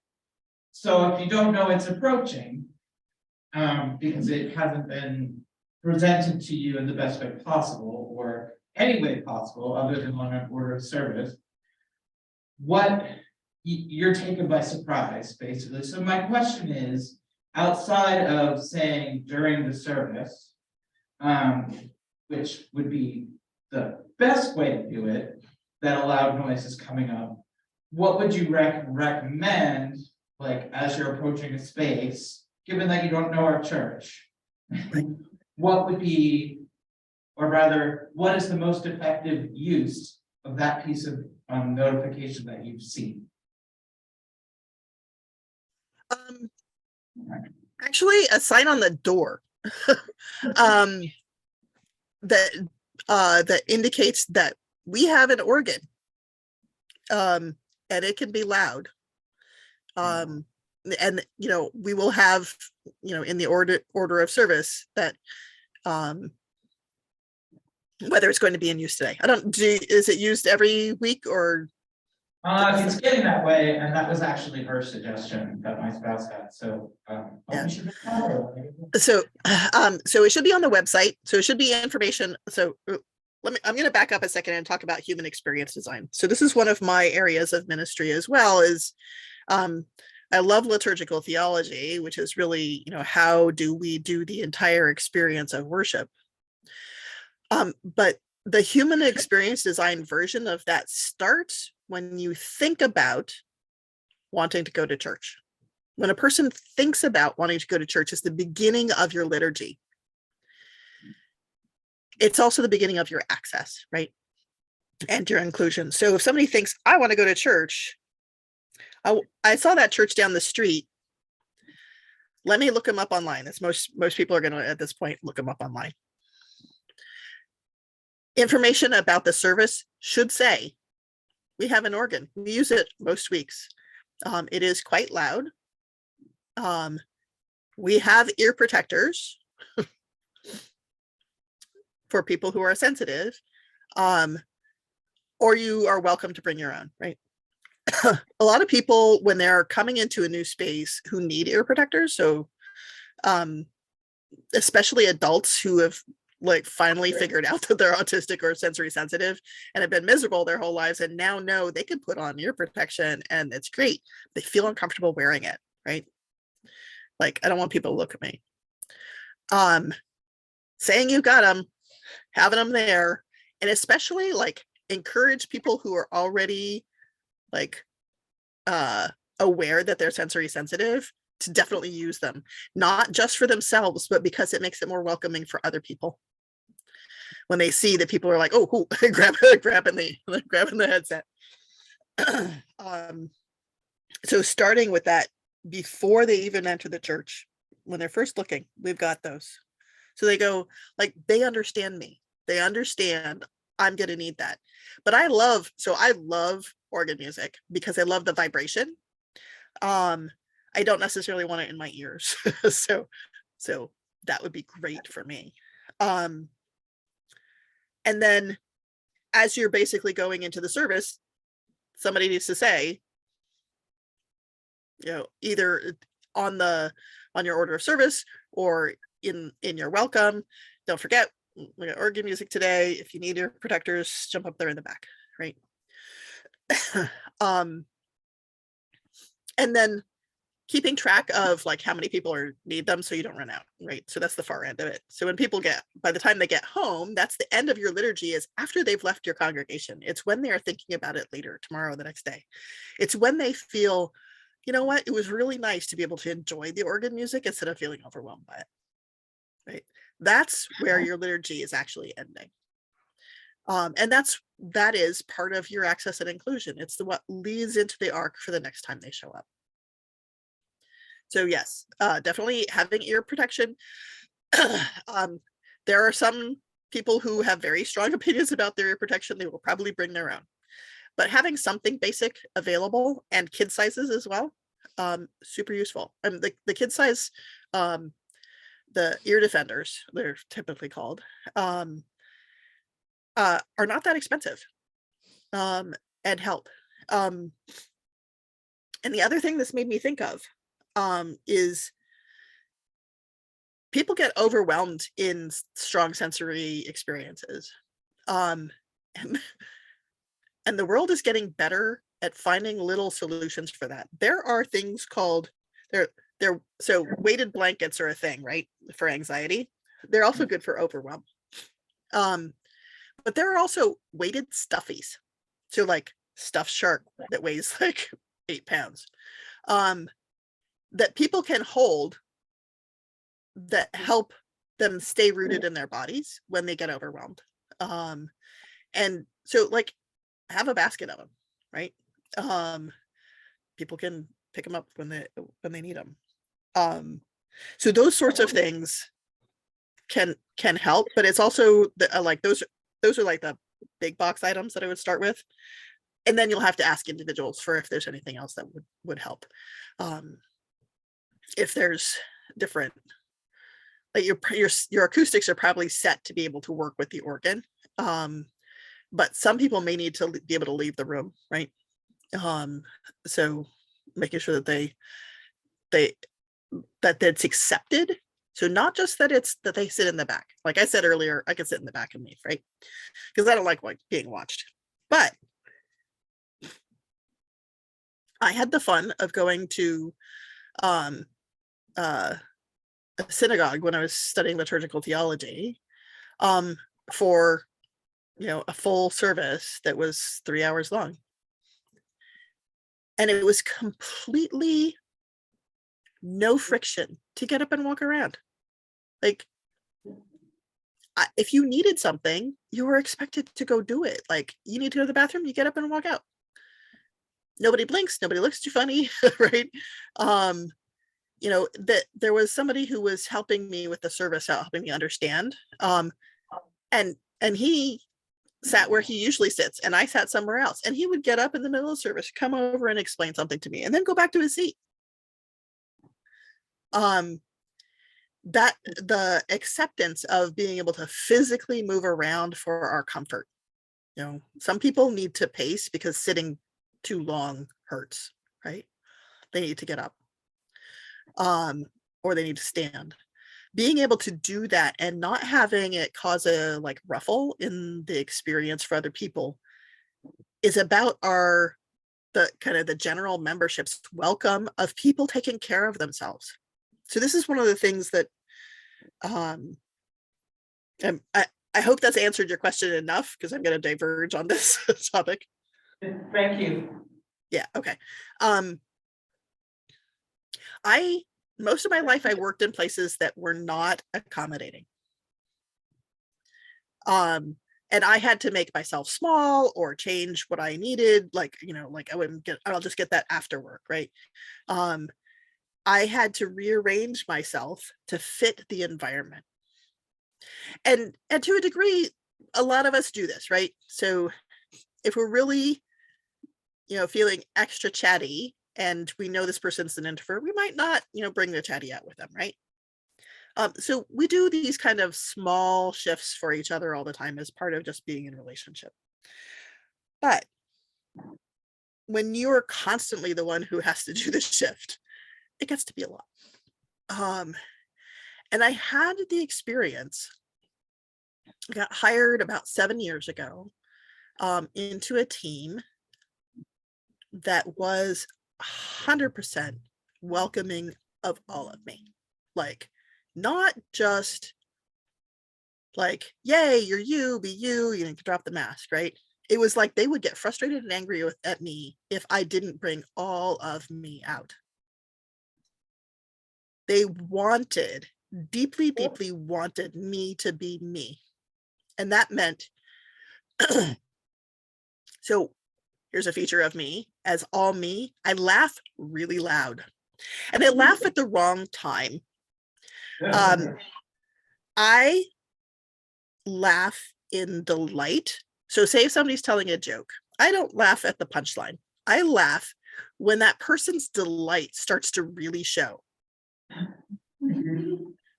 So if you don't know it's approaching, because it hasn't been presented to you in the best way possible, or any way possible other than on an order of service, you're taken by surprise, basically. So my question is, outside of saying during the service, which would be the best way to do it, that a loud noise is coming up, what would you recommend, like, as you're approaching a space, given that you don't know our church? What would be, or rather, what is the most effective use of that piece of notification that you've seen? Actually, a sign on the door that indicates that we have an organ, and it can be loud. And you know, we will have, you know, in the order of service that whether it's going to be in use today. Is it used every week or? It's getting that way, and that was actually her suggestion that my spouse had. So Yeah. So So it should be on the website. So it should be information. So I'm going to back up a second and talk about human experience design. So this is one of my areas of ministry as well. Is I love liturgical theology, which is really, you know, how do we do the entire experience of worship? But the human experience design version of that starts when you think about wanting to go to church. When a person thinks about wanting to go to church, it's the beginning of your liturgy. it's also the beginning of your access, right? And your inclusion. So if somebody thinks, I want to go to church, I saw that church down the street. Let me look them up online. As most people are going to, at this point, look them up online. Information about the service should say, we have an organ. We use it most weeks. It is quite loud. We have ear protectors for people who are sensitive. Or you are welcome to bring your own, right? A lot of people, when they're coming into a new space, who need ear protectors, so especially adults who have like finally figured out that they're autistic or sensory sensitive and have been miserable their whole lives and now know they can put on ear protection and it's great. They feel uncomfortable wearing it, right? Like, I don't want people to look at me. Saying you got them, having them there, and especially like encourage people who are already like aware that they're sensory sensitive to definitely use them, not just for themselves, but because it makes it more welcoming for other people. When they see that people are like, oh, cool, grabbing the headset. So starting with that before they even enter the church, when they're first looking, we've got those. So they go, like, they understand me. They understand I'm going to need that. But I love organ music because I love the vibration. I don't necessarily want it in my ears. so that would be great for me. And then as you're basically going into the service, somebody needs to say, you know, either on your order of service or in your welcome, don't forget, we got organ music today. If you need your protectors, jump up there in the back, right? And then keeping track of like how many people need them so you don't run out, right? So that's the far end of it. So when people by the time they get home, that's the end of your liturgy, is after they've left your congregation. It's when they're thinking about it later, tomorrow, the next day. It's when they feel, you know what, it was really nice to be able to enjoy the organ music instead of feeling overwhelmed by it, right? That's where your liturgy is actually ending. And that is part of your access and inclusion. It's what leads into the arc for the next time they show up. So yes, definitely having ear protection. There are some people who have very strong opinions about their ear protection. They will probably bring their own. But having something basic available, and kid sizes as well, super useful. And the kid size, the ear defenders, they're typically called, are not that expensive, and help. And the other thing this made me think of is people get overwhelmed in strong sensory experiences. And the world is getting better at finding little solutions for that. There are things called, so weighted blankets are a thing, right? For anxiety. They're also good for overwhelm. But there are also weighted stuffies. So like stuffed shark that weighs like 8 pounds. That people can hold that help them stay rooted in their bodies when they get overwhelmed. And so like have a basket of them, right? People can pick them up when they need them. So those sorts of things can help, but it's also like those are like the big box items that I would start with. And then you'll have to ask individuals for if there's anything else that would help. If there's different, like your acoustics are probably set to be able to work with the organ. But some people may need to be able to leave the room, right? So making sure that that's accepted. So not just that they sit in the back. Like I said earlier, I could sit in the back and leave, right? Because I don't like being watched. But I had the fun of going to a synagogue when I was studying liturgical theology, for a full service that was 3 hours long. And it was completely no friction to get up and walk around. Like, if you needed something, you were expected to go do it. Like, you need to go to the bathroom, you get up and walk out. Nobody blinks, nobody looks too funny, right? You know, that there was somebody who was helping me with the service, helping me understand. And he sat where he usually sits, and I sat somewhere else. And he would get up in the middle of service, come over and explain something to me, and then go back to his seat. That the acceptance of being able to physically move around for our comfort. You know, some people need to pace because sitting too long hurts, right? They need to get up. Or they need to stand. Being able to do that and not having it cause a like ruffle in the experience for other people is about the kind of the general membership's welcome of people taking care of themselves. So this is one of the things that I hope that's answered your question enough, because I'm going to diverge on this topic. Thank you. Yeah, okay. Most of my life I worked in places that were not accommodating. And I had to make myself small or change what I needed. Like, you know, like I'll just get that after work, right? I had to rearrange myself to fit the environment. And to a degree, a lot of us do this, right? So if we're really, you know, feeling extra chatty and we know this person's an introvert, we might not, you know, bring the chatty out with them, right? So we do these kind of small shifts for each other all the time as part of just being in a relationship. But when you're constantly the one who has to do the shift, it gets to be a lot. And I had the experience, I got hired about 7 years ago into a team that was 100% welcoming of all of me. Like, not just like, yay, you're you, be you, you can drop the mask, right? It was like they would get frustrated and angry at me if I didn't bring all of me out. They deeply wanted me to be me. And that meant, so here's a feature of me, as all me, I laugh really loud. And I laugh at the wrong time. I laugh in delight. So say if somebody's telling a joke, I don't laugh at the punchline. I laugh when that person's delight starts to really show.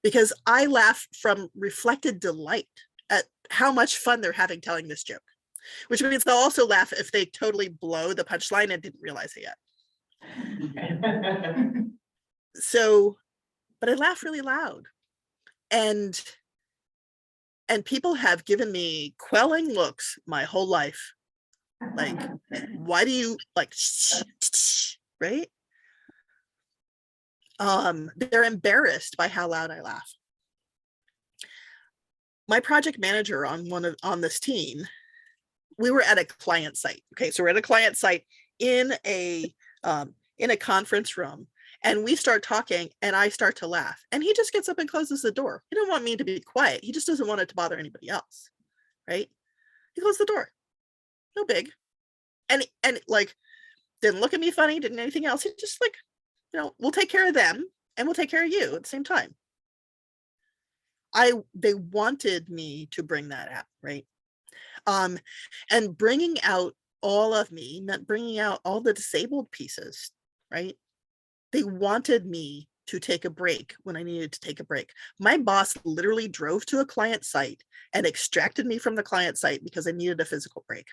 Because I laugh from reflected delight at how much fun they're having telling this joke, which means they'll also laugh if they totally blow the punchline and didn't realize it yet. So, but I laugh really loud. And people have given me quelling looks my whole life. Like, why do you like, right? They're embarrassed by how loud I laugh. My project manager on this team, we were at a client site. Okay, so we're at a client site in a conference room, and we start talking, and I start to laugh, and he just gets up and closes the door. He don't want me to be quiet. He just doesn't want it to bother anybody else, right? He closed the door. No big. And like, didn't look at me funny, didn't anything else. He just like, you know, we'll take care of them and we'll take care of you at the same time. They wanted me to bring that out, right? And bringing out all of me meant bringing out all the disabled pieces, right? They wanted me to take a break when I needed to take a break. My boss literally drove to a client site and extracted me from the client site because I needed a physical break.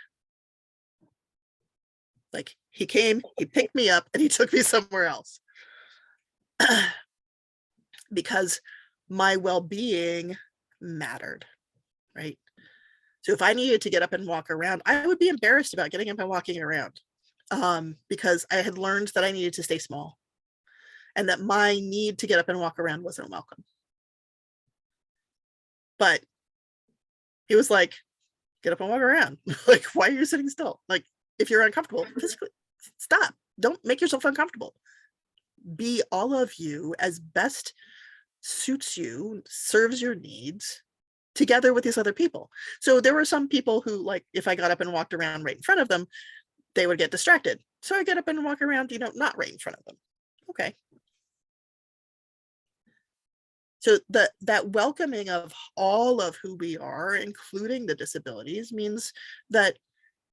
Like, he came, he picked me up, and he took me somewhere else. Because my well-being mattered, right? So if I needed to get up and walk around, I would be embarrassed about getting up and walking around, because I had learned that I needed to stay small and that my need to get up and walk around wasn't welcome. But he was like, get up and walk around. Like, why are you sitting still? Like, if you're uncomfortable, physically, stop. Don't make yourself uncomfortable. Be all of you as best suits you, serves your needs, together with these other people. So there were some people who, like, if I got up and walked around right in front of them, they would get distracted. So I get up and walk around, not right in front of them. Okay. So that welcoming of all of who we are, including the disabilities, means that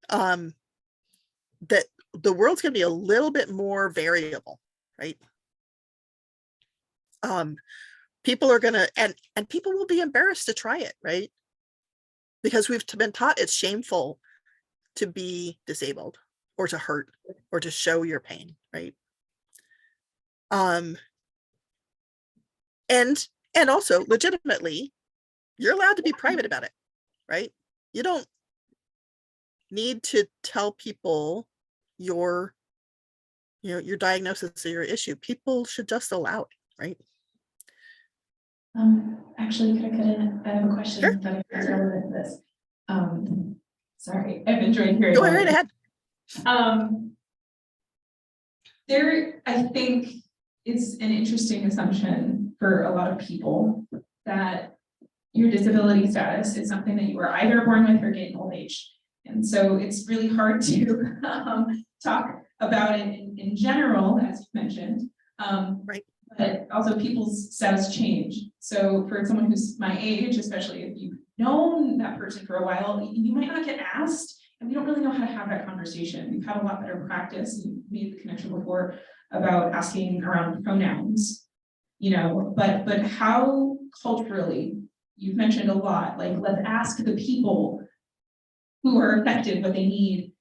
that the world's going to be a little bit more variable, right? People are going to, and people will be embarrassed to try it, right? Because we've been taught it's shameful to be disabled or to hurt or to show your pain, right? And also legitimately, you're allowed to be private about it, right? You don't need to tell people your diagnosis or your issue. People should just allow it, right? Actually, could I cut in? I have a question Sure. that is relevant to this. Sorry, I've enjoyed hearing. Go all right of ahead. There, I think, is an interesting assumption for a lot of people that your disability status is something that you were either born with or get in old age. And so it's really hard to talk about it in general, as you mentioned. Right. But also people's status change. So for someone who's my age, especially if you've known that person for a while, you might not get asked, and we don't really know how to have that conversation. We've had a lot better practice. You made the connection before about asking around pronouns, but how culturally, you've mentioned a lot, like let's ask the people who are affected what they need.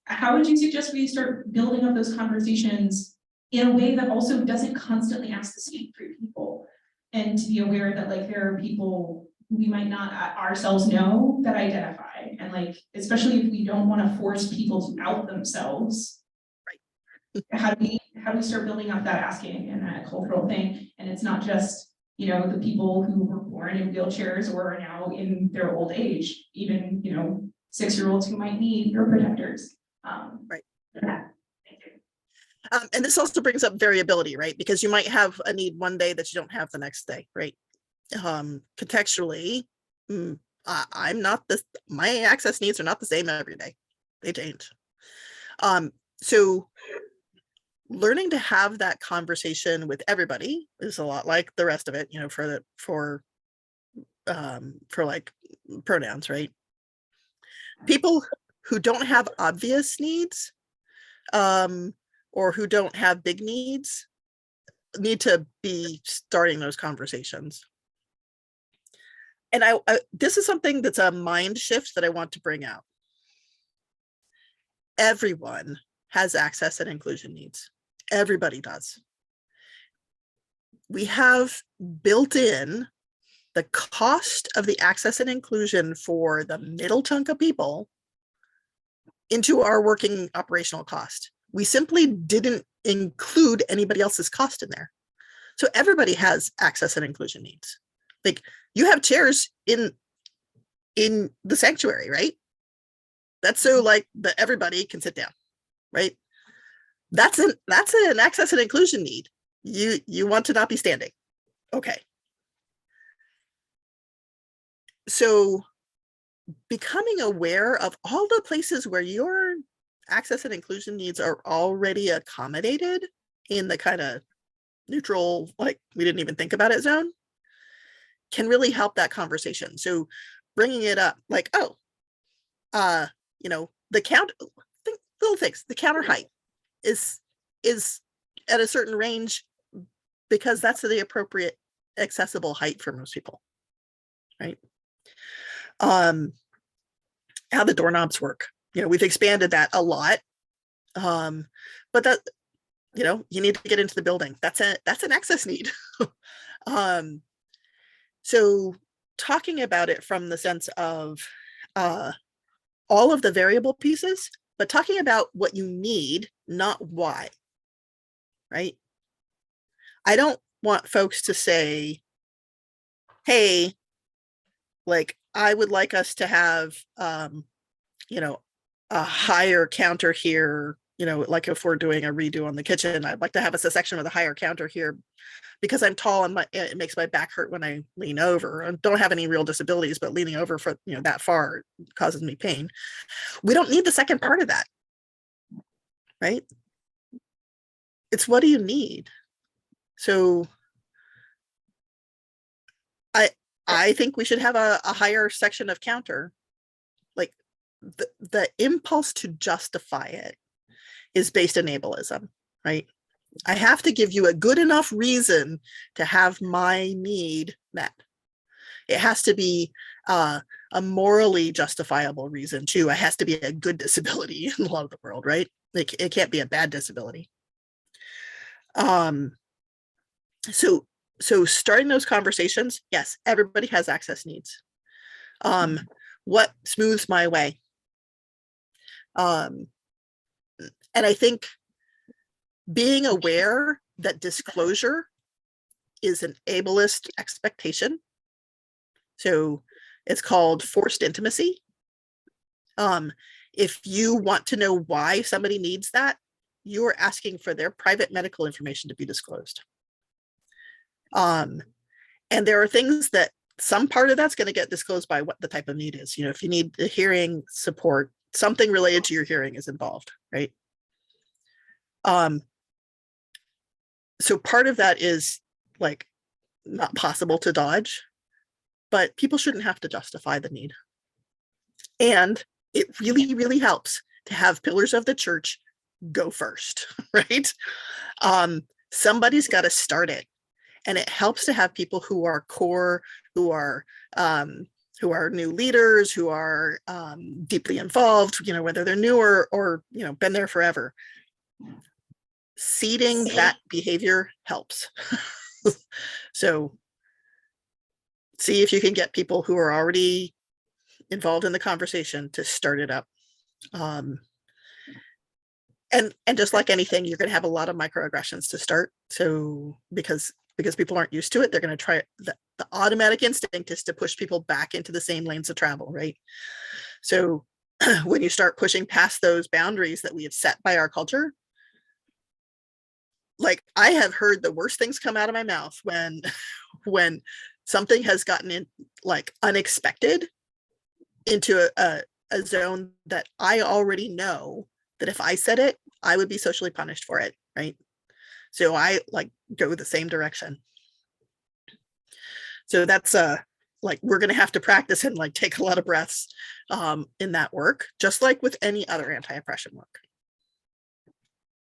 How would you suggest we start building up those conversations in a way that also doesn't constantly ask the same three people, and to be aware that like there are people we might not ourselves know that identify, and like especially if we don't want to force people to out themselves. Right. How do we start building up that asking and that cultural thing? And it's not just the people who were born in wheelchairs or are now in their old age, even 6-year-olds who might need ear protectors. Right. Yeah. And this also brings up variability, right? Because you might have a need one day that you don't have the next day, right? Contextually, my access needs are not the same every day. They change. So learning to have that conversation with everybody is a lot like the rest of it, for like pronouns, right? People who don't have obvious needs, or who don't have big needs, need to be starting those conversations. And this is something that's a mind shift that I want to bring out. Everyone has access and inclusion needs. Everybody does. We have built in the cost of the access and inclusion for the middle chunk of people into our working operational cost. We simply didn't include anybody else's cost in there. So everybody has access and inclusion needs. Like you have chairs in the sanctuary, right? That's so like that everybody can sit down, right? That's an access and inclusion need. You want to not be standing. Okay. So becoming aware of all the places where your access and inclusion needs are already accommodated in the kind of neutral, like we didn't even think about it zone, can really help that conversation. So bringing it up like, the count, little things, the counter height is at a certain range because that's the appropriate accessible height for most people, right? How the doorknobs work, we've expanded that a lot, but that you need to get into the building. That's an access need. So talking about it from the sense of all of the variable pieces, but talking about what you need, not why, right? I don't want folks to say, hey, like, I would like us to have, a higher counter here, you know, like if we're doing a redo on the kitchen, I'd like to have a section with a higher counter here because I'm tall and it makes my back hurt when I lean over. I don't have any real disabilities, but leaning over for, you know, that far causes me pain. We don't need the second part of that, right? It's what do you need? So I think we should have a higher section of counter. Like the impulse to justify it is based in ableism, right? I have to give you a good enough reason to have my need met. It has to be a morally justifiable reason too. It has to be a good disability in a lot of the world, right? It can't be a bad disability. So starting those conversations, yes, everybody has access needs. What smooths my way? And I think being aware that disclosure is an ableist expectation. So it's called forced intimacy. If you want to know why somebody needs that, you are asking for their private medical information to be disclosed. And there are things that some part of that's going to get disclosed by what the type of need is. You know, if you need the hearing support, something related to your hearing is involved, right? So part of that is like not possible to dodge, but people shouldn't have to justify the need. And it really, really helps to have pillars of the church go first, right? Somebody's got to start it. And it helps to have people who are core, who are new leaders, who are deeply involved, you know, whether they're newer or, you know, been there forever. Seeding that behavior helps. So see if you can get people who are already involved in the conversation to start it up. And just like anything, you're going to have a lot of microaggressions to start. So because people aren't used to it, they're going to try it. The automatic instinct is to push people back into the same lanes of travel, right? So when you start pushing past those boundaries that we have set by our culture, like I have heard the worst things come out of my mouth when something has gotten in like unexpected into a zone that I already know that if I said it, I would be socially punished for it, right? So I like go the same direction. So that's like we're gonna have to practice and like take a lot of breaths in that work, just like with any other anti-oppression work.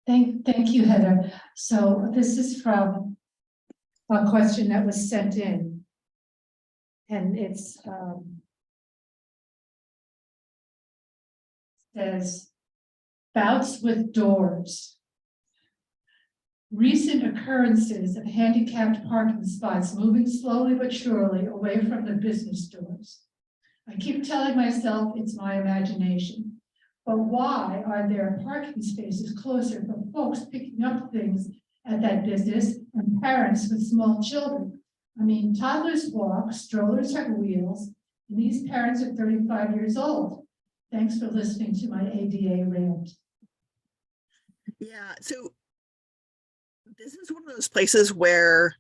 Thank you, Heather. So this is from a question that was sent in. And it's says, bouts with doors. Recent occurrences of handicapped parking spots moving slowly but surely away from the business doors. I keep telling myself it's my imagination. But why are there parking spaces closer for folks picking up things at that business and parents with small children? I mean, toddlers walk, strollers have wheels, and these parents are 35 years old. Thanks for listening to my ADA rant. Yeah, so this is one of those places where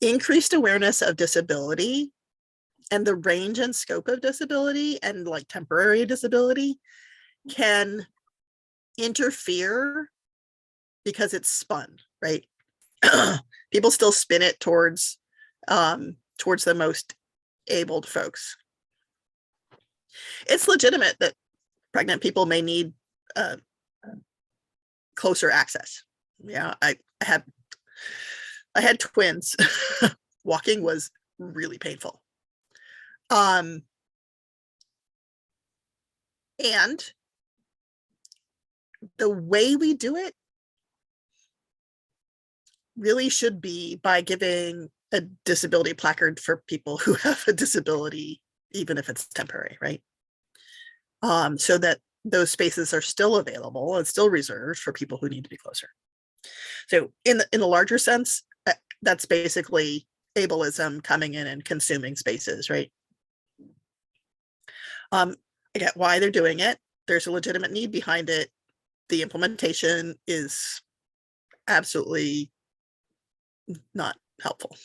increased awareness of disability and the range and scope of disability and like temporary disability can interfere because it's spun, right? People still spin it towards the most abled folks. It's legitimate that pregnant people may need closer access. Yeah, I had twins. Walking was really painful. And the way we do it really should be by giving a disability placard for people who have a disability, even if it's temporary, right? So that those spaces are still available and still reserved for people who need to be closer. So in the larger sense, that's basically ableism coming in and consuming spaces, right? I get why they're doing it. there's a legitimate need behind it. The implementation is absolutely not helpful.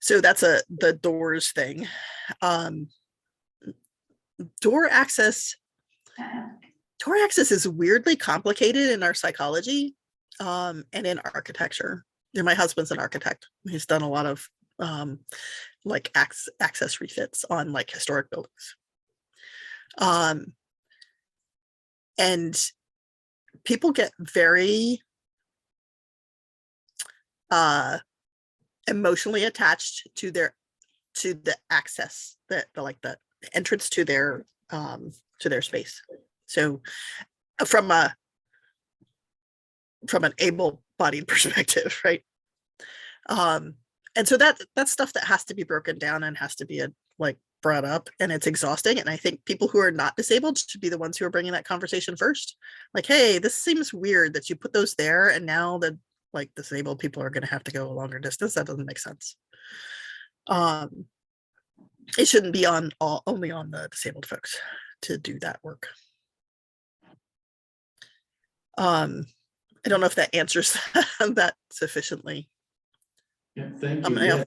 So that's the doors thing. Door access is weirdly complicated in our psychology, and in architecture. My husband's an architect. He's done a lot of like access refits on like historic buildings. And people get very emotionally attached to the access, the entrance to their space. So from an able-bodied perspective, right? And so that's stuff that has to be broken down and has to be brought up, and it's exhausting. And I think people who are not disabled should be the ones who are bringing that conversation first. Like, hey, this seems weird that you put those there, and now the disabled people are going to have to go a longer distance. That doesn't make sense. It shouldn't be only on the disabled folks to do that work. I don't know if that answers that sufficiently. Yeah, thank you.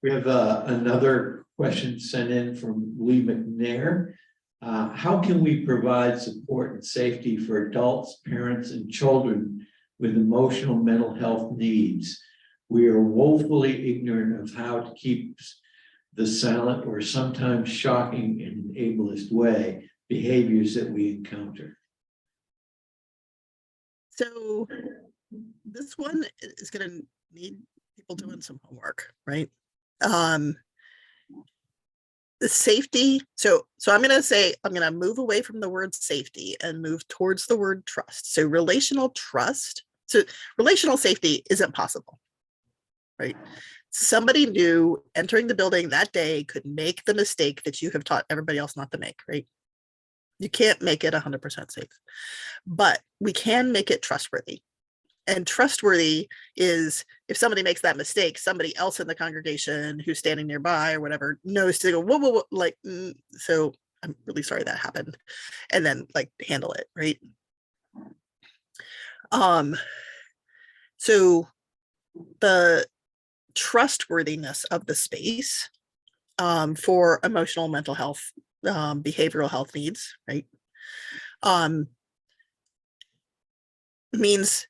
We have another question sent in from Lee McNair. How can we provide support and safety for adults, parents, and children with emotional mental health needs? We are woefully ignorant of how to keep the silent or sometimes shocking in an ableist way behaviors that we encounter. So this one is going to need people doing some homework, right? The safety. So I'm going to move away from the word safety and move towards the word trust. So relational trust. So relational safety isn't possible, right? Somebody new entering the building that day could make the mistake that you have taught everybody else not to make, right? You can't make it 100% safe, but we can make it trustworthy. And trustworthy is if somebody makes that mistake, somebody else in the congregation who's standing nearby or whatever knows to go, whoa, so I'm really sorry that happened. And then handle it, right? So the trustworthiness of the space for emotional mental health, behavioral health needs, right? Means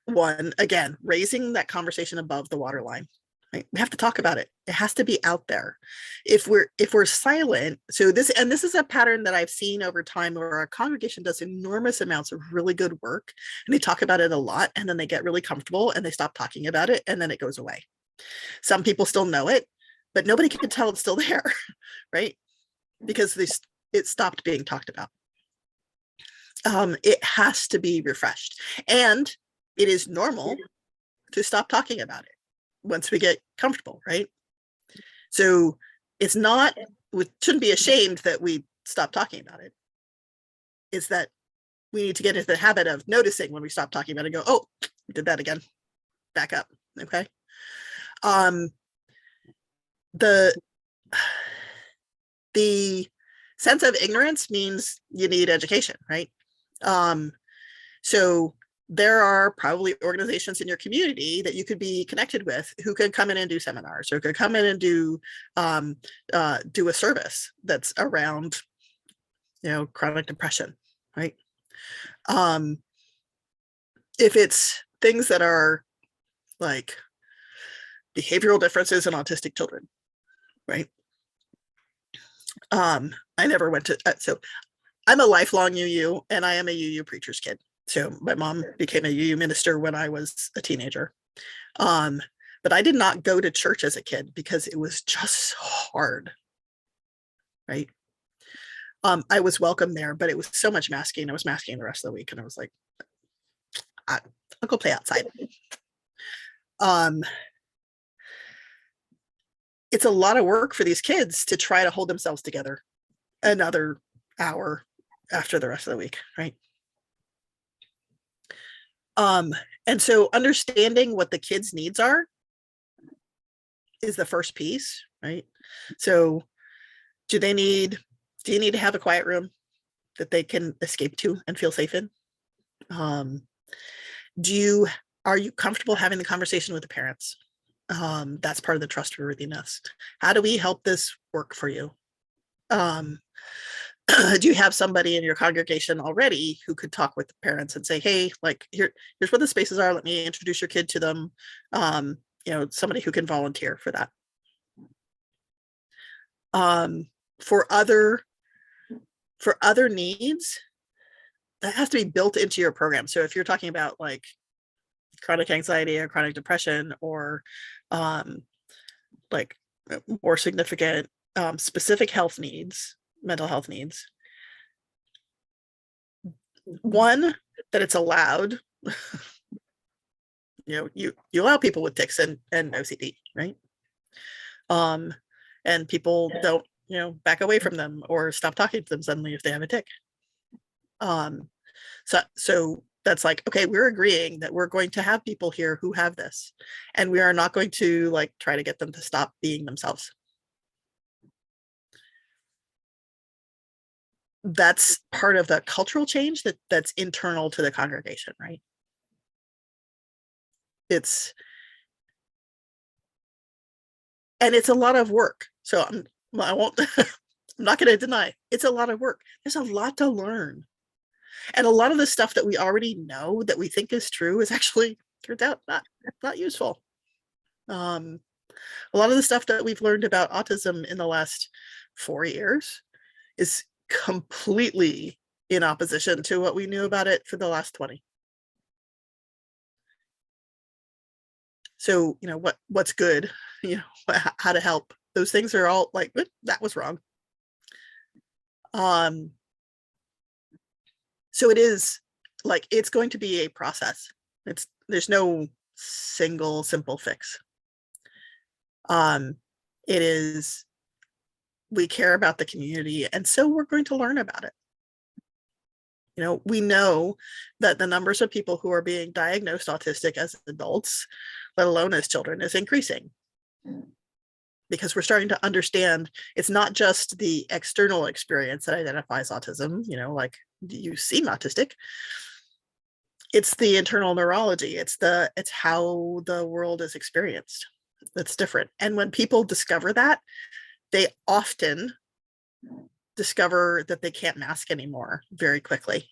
one, again, raising that conversation above the waterline. Right? We have to talk about it. It has to be out there. If we're silent, so this is a pattern that I've seen over time where our congregation does enormous amounts of really good work and they talk about it a lot, and then they get really comfortable and they stop talking about it, and then it goes away. Some people still know it, but nobody can tell it's still there, right? Because it stopped being talked about. It has to be refreshed, and it is normal to stop talking about it once we get comfortable, right? So it's not, we shouldn't be ashamed that we stop talking about it. It's that we need to get into the habit of noticing when we stop talking about it and go, oh, we did that again, back up, okay? The sense of ignorance means you need education, right? So there are probably organizations in your community that you could be connected with who could come in and do seminars, or could come in and do a service that's around, chronic depression, right? If it's things that are like behavioral differences in autistic children, right? I never went to, so I'm a lifelong UU, and I am a UU preacher's kid. So my mom became a UU minister when I was a teenager. But I did not go to church as a kid because it was just hard, right? I was welcome there, but it was so much masking. I was masking the rest of the week, and I was like, I'll go play outside. It's a lot of work for these kids to try to hold themselves together another hour after the rest of the week, right? And so understanding what the kids' needs are is the first piece, right? So do you need to have a quiet room that they can escape to and feel safe in? Are you comfortable having the conversation with the parents? That's part of the trustworthiness. How do we help this work for you? Do you have somebody in your congregation already who could talk with the parents and say, hey, like here's where the spaces are. Let me introduce your kid to them. Somebody who can volunteer for that. For other needs, that has to be built into your program. So if you're talking about like chronic anxiety or chronic depression or like more significant specific health needs, mental health needs, one, that it's allowed. You allow people with tics and OCD, right? And people don't back away from them or stop talking to them suddenly if they have a tic. So that's like, okay, we're agreeing that we're going to have people here who have this, and we are not going to like try to get them to stop being themselves. That's part of the cultural change that's internal to the congregation, right? It's a lot of work. So I won't, I'm not going to deny it's a lot of work. There's a lot to learn. And a lot of the stuff that we already know that we think is true is actually turned out not useful. A lot of the stuff that we've learned about autism in the last 4 years is completely in opposition to what we knew about it for the last 20. So, what's good, how to help, those things are all like, that was wrong. So it is like, it's going to be a process. There's no single simple fix. It is, we care about the community, and so we're going to learn about it. We know that the numbers of people who are being diagnosed autistic as adults, let alone as children, is increasing. Because we're starting to understand it's not just the external experience that identifies autism, like, you seem autistic. It's the internal neurology. It's how the world is experienced that's different. And when people discover that, they often discover that they can't mask anymore very quickly.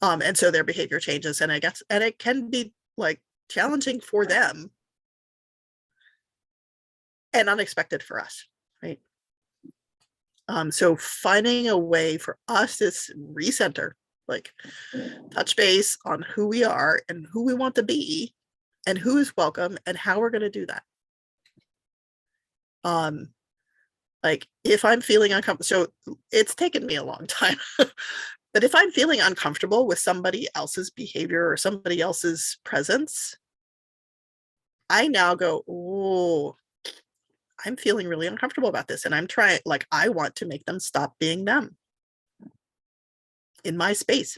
And so their behavior changes, and it can be like challenging for them and unexpected for us, right? So finding a way for us to recenter, like touch base on who we are and who we want to be and who is welcome and how we're going to do that. Like if I'm feeling uncomfortable, so it's taken me a long time, but if I'm feeling uncomfortable with somebody else's behavior or somebody else's presence, I now go, oh, I'm feeling really uncomfortable about this. And I'm trying, like, I want to make them stop being them in my space.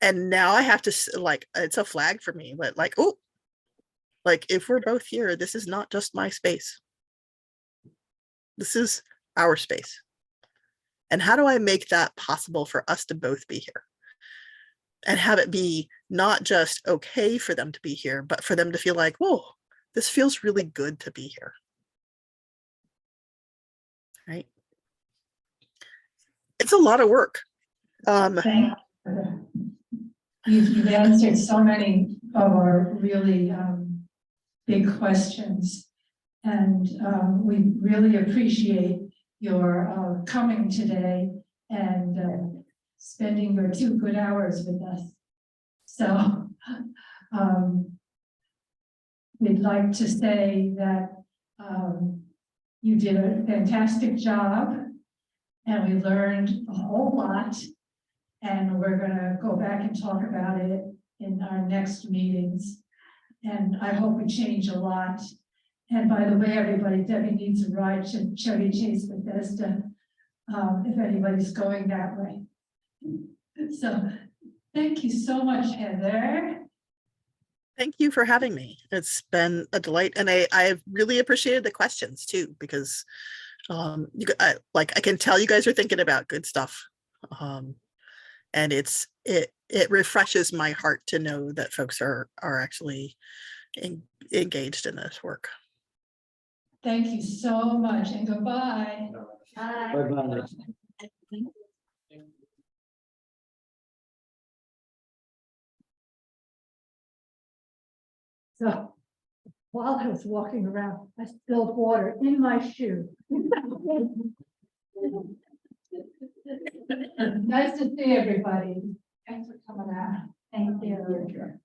And now I have to, like, it's a flag for me, but like, oh, like if we're both here, this is not just my space. This is our space. And how do I make that possible for us to both be here? And have it be not just okay for them to be here, but for them to feel like, whoa, this feels really good to be here. Right? It's a lot of work. Thank you. You've answered so many of our really big questions. And we really appreciate your coming today and spending your 2 good hours with us. So we'd like to say that you did a fantastic job, and we learned a whole lot, and we're going to go back and talk about it in our next meetings. And I hope we change a lot. And by the way, everybody, Debbie needs a ride to Chevy Chase Bethesda, if anybody's going that way. So thank you so much, Heather. Thank you for having me. It's been a delight, and I've really appreciated the questions too, because I can tell you guys are thinking about good stuff. And it refreshes my heart to know that folks are actually engaged in this work. Thank you so much and goodbye. Bye-bye. So while I was walking around, I spilled water in my shoe. Nice to see everybody. Thanks for coming out. Thank you.